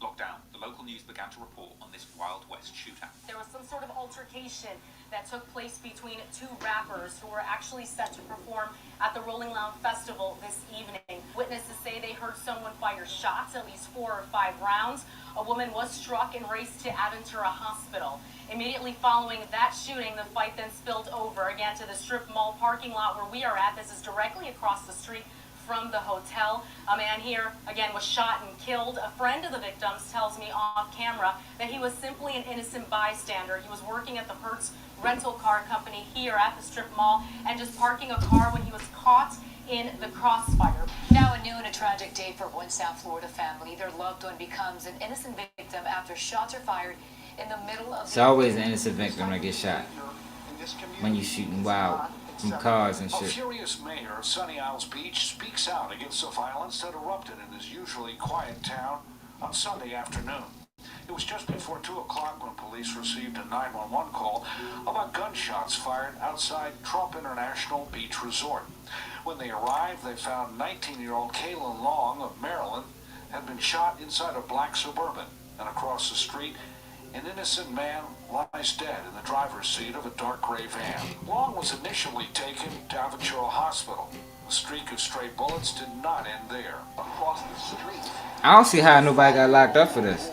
Lockdown, the local news began to report on this Wild West shootout. There was some sort of altercation that took place between two rappers who were actually set to perform at the Rolling Loud Festival this evening. Witnesses say they heard someone fire shots, at least 4 or 5 rounds. A woman was struck and raced to Aventura Hospital. Immediately following that shooting, the fight then spilled over again to the strip mall parking lot where we are at. This is directly across the street from the hotel. A man here, again, was shot and killed. A friend of the victims tells me off camera that he was simply an innocent bystander. He was working at the Hertz rental car company here at the strip mall and just parking a car when he was caught in the crossfire. Now at noon, a tragic day for one South Florida family. Their loved one becomes an innocent victim after shots are fired in the middle of It's always an innocent victim that gets shot when you shooting wild from cars and A shit. furious mayor of Sunny Isles Beach speaks out against the violence that erupted in his usually quiet town on Sunday afternoon. It was just before 2 o'clock when police received a 911 call about gunshots fired outside Trump International Beach Resort. When they arrived, they found 19-year-old Kaylin Long of Maryland had been shot inside a black Suburban, and across the street, an innocent man lies dead in the driver's seat of a dark gray van. Long was initially taken to Aventura Hospital. The streak of stray bullets did not end there. Across the street, I don't see how nobody got locked up for this.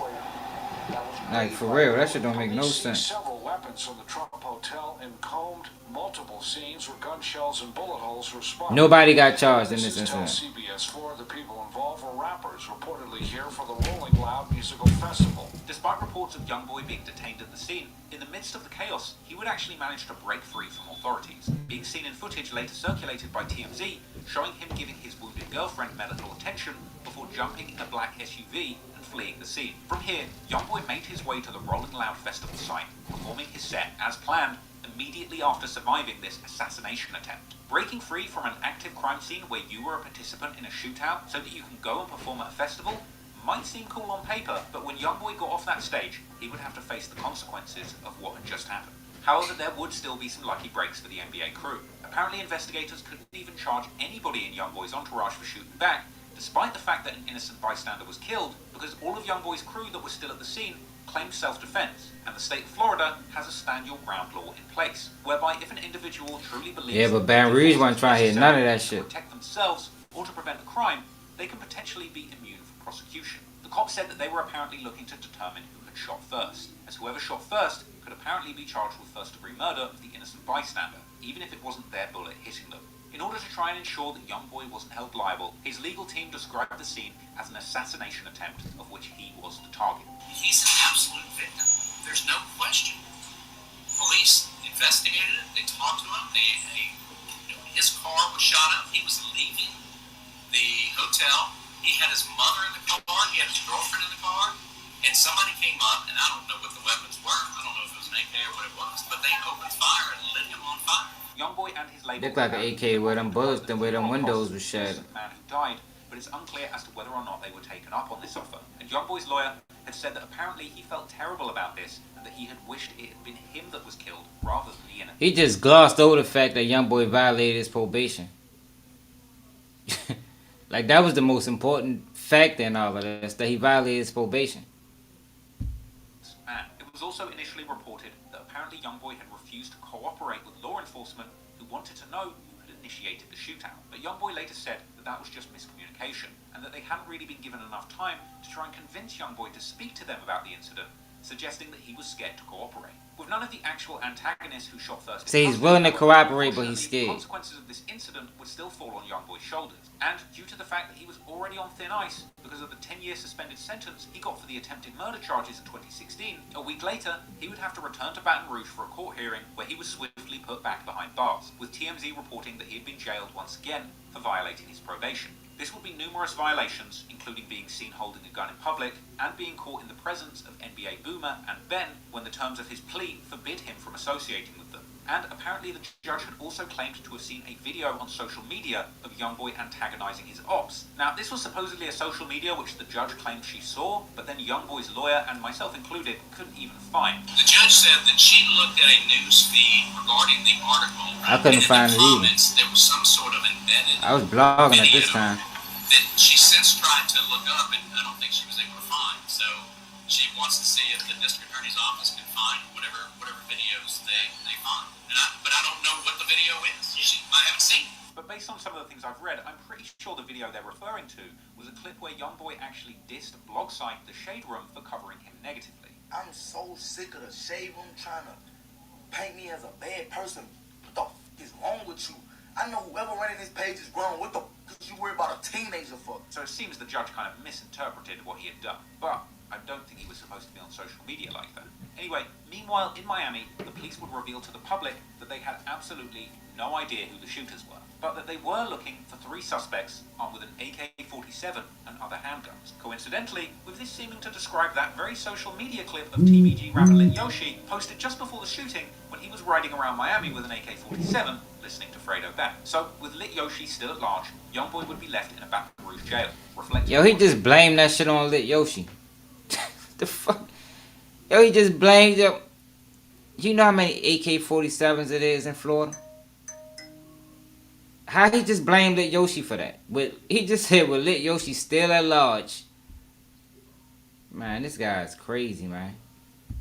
Like, for real, that shit don't make no sense. several weapons from the Trump Hotel and combed multiple scenes where gun shells and bullet holes were spotted. Nobody got charged in this Tell incident. CBS4 the people involved were rappers reportedly here for the Rolling Loud Musical Festival. Despite reports of Youngboy being detained at the scene, in the midst of the chaos, he would actually manage to break free from authorities, being seen in footage later circulated by TMZ, showing him giving his wounded girlfriend medical attention before jumping in a black SUV and fleeing the scene. From here, Youngboy made his way to the Rolling Loud Festival site, performing his set as planned immediately after surviving this assassination attempt. Breaking free from an active crime scene where you were a participant in a shootout so that you can go and perform at a festival might seem cool on paper, but when Youngboy got off that stage, he would have to face the consequences of what had just happened. However, there would still be some lucky breaks for the NBA crew. Apparently, investigators couldn't even charge anybody in Youngboy's entourage for shooting back, despite the fact that an innocent bystander was killed, because all of Youngboy's crew that was still at the scene claimed self-defense, and the state of Florida has a stand your ground law in place, whereby if an individual truly believes Yeah, but Baton Rouge wasn't trying to hear none of that shit. to protect themselves or to prevent a crime, they can potentially be immune from prosecution. The cops said that they were apparently looking to determine who had shot first, as whoever shot first could apparently be charged with first-degree murder of the innocent bystander, even if it wasn't their bullet hitting them. In order to try and ensure that Youngboy wasn't held liable, his legal team described the scene as an assassination attempt of which he was the target. He's an absolute victim. There's no question. Police investigated it. They talked to him. His car was shot up. He was leaving the hotel. He had his mother in the car. He had his girlfriend in the car. And somebody came up, and I don't know what the weapons were. I don't know if it was an AK or what it was, but they opened fire and lit him on fire. Youngboy and his label Looked like an AK where them bullets, where them windows were shattered. man who died, but it's unclear as to whether or not they were taken up on this offer. And Youngboy's lawyer had said that apparently he felt terrible about this and that he had wished it had been him that was killed rather than the innocent. He just glossed over the fact that Youngboy violated his probation. Like, that was the most important fact in all of this, that he violated his probation. Man, it was also initially reported that apparently Youngboy had refused to cooperate with law enforcement who wanted to know who had initiated the shootout. But Youngboy later said that that was just miscommunication and that they hadn't really been given enough time to try and convince Youngboy to speak to them about the incident, suggesting that he was scared to cooperate. With none of the actual antagonists who shot first, So he's willing to cooperate, but he's scared. The consequences of this incident would still fall on Youngboy's shoulders. And due to the fact that he was already on thin ice because of the 10-year suspended sentence he got for the attempted murder charges in 2016, a week later, he would have to return to Baton Rouge for a court hearing where he was swiftly put back behind bars, with TMZ reporting that he had been jailed once again for violating his probation. This would be numerous violations, including being seen holding a gun in public and being caught in the presence of NBA Boomer and Ben when the terms of his plea forbid him from associating with them. And apparently the judge had also claimed to have seen a video on social media of Youngboy antagonizing his ops. Now, this was supposedly a social media which the judge claimed she saw, but then Youngboy's lawyer, and myself included, couldn't even find. The judge said that she looked at a news feed regarding the article. I couldn't find it either. There was some sort of embedded I was blogging at this time. that she since tried to look up, and I don't think she was able to find. So she wants to see if the district attorney's office can find whatever videos they find. But I don't know what the video is. I haven't seen it. But based on some of the things I've read, I'm pretty sure the video they're referring to was a clip where Youngboy actually dissed blog site The Shade Room for covering him negatively. I'm so sick of the Shade Room trying to paint me as a bad person. What the f*** is wrong with you? I know whoever running this page is wrong. What the f*** is you worry about a teenager for? So it seems the judge kind of misinterpreted what he had done. But I don't think he was supposed to be on social media like that. Anyway, meanwhile, in Miami, the police would reveal to the public that they had absolutely no idea who the shooters were, but that they were looking for 3 suspects armed with an AK-47 and other handguns. Coincidentally, with this seeming to describe that very social media clip of TBG rapper Lit Yoshi posted just before the shooting when he was riding around Miami with an AK-47 listening to Fredo Bang. So, with Lit Yoshi still at large, Youngboy would be left in a Baton Rouge jail, reflecting... Yo, he just blamed that shit on Lit Yoshi. The fuck? Yo, he just blamed him. You know how many AK-47s it is in Florida? How he just blamed Lit Yoshi for that? He just said, well, Lit Yoshi still at large. Man, this guy is crazy, man.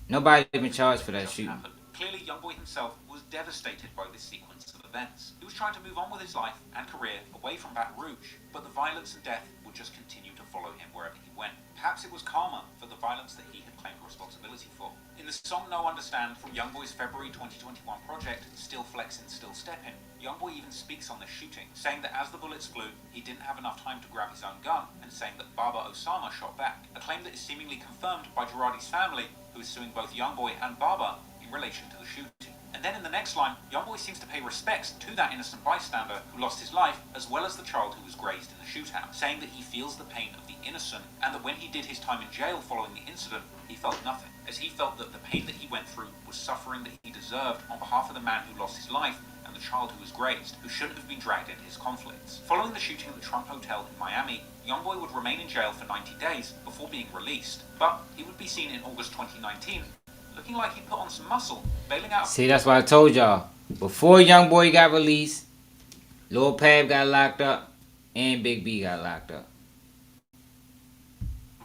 Nobody been charged for that shooting. Clearly, Youngboy himself was devastated by this sequence of events. He was trying to move on with his life and career away from Baton Rouge, but the violence and death would just continue to follow him wherever he went. Perhaps it was karma for the violence that he had claimed responsibility for. In the song No Understand from Youngboy's February 2021 project, Still Flexin', Still Steppin', Youngboy even speaks on this shooting, saying that as the bullets flew, he didn't have enough time to grab his own gun, and saying that Baba Osama shot back, a claim that is seemingly confirmed by Girardi's family, who is suing both Youngboy and Baba in relation to the shooting. And then in the next line, Youngboy seems to pay respects to that innocent bystander who lost his life, as well as the child who was grazed in the shootout, saying that he feels the pain of the innocent, and that when he did his time in jail following the incident, he felt nothing, as he felt that the pain that he went through was suffering that he deserved on behalf of the man who lost his life and the child who was grazed, who shouldn't have been dragged into his conflicts. Following the shooting at the Trump Hotel in Miami, Youngboy would remain in jail for 90 days before being released, but he would be seen in August 2019 looking like he put on some muscle, bailing out. See, that's why I told y'all. Before Youngboy got released, Lil Pab got locked up, and Big B got locked up.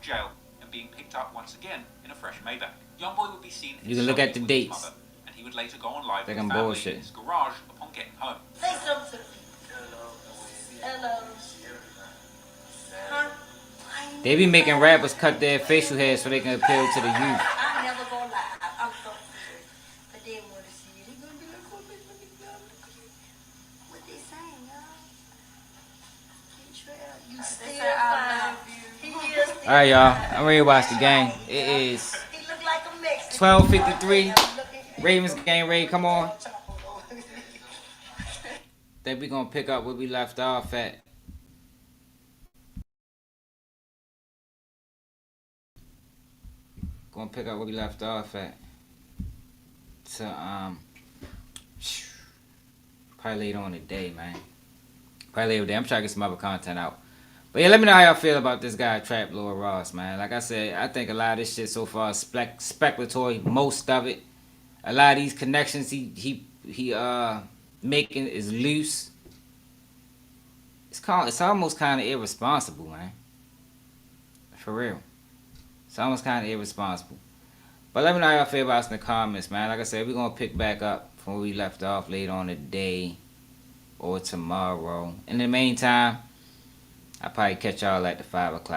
Jail and being picked up once again in a fresh Maybach. Youngboy would be seen. You can look at the dates. Mother, and he would later go on live with I'm family bullshit. in his garage upon getting home. Say something to me. Hello. Huh? They be making rappers cut their facial hair so they can appeal to the youth. I'm never gonna lie. I'm so serious. But they want to see it. They gonna be like, oh, bitch, let me grab it. What they saying, y'all? You still fine. He is still Alright, y'all. I'm ready to watch the game. It is He look like a Mexican. 12:53. Ravens game ready. Come on. Think we gonna pick up where we left off at. Gonna pick up where we left off at. So probably later on today, man. Probably later today. I'm trying to get some other content out. But yeah, let me know how y'all feel about this guy, Trap Lord Ross, man. Like I said, I think a lot of this shit so far is speculatory. Most of it. A lot of these connections he making is loose. It's almost kind of irresponsible, man. For real. It's almost kind of irresponsible. But let me know how y'all feel about us in the comments, man. Like I said, we're going to pick back up from where we left off later on today or tomorrow. In the meantime, I'll probably catch y'all at the 5 o'clock.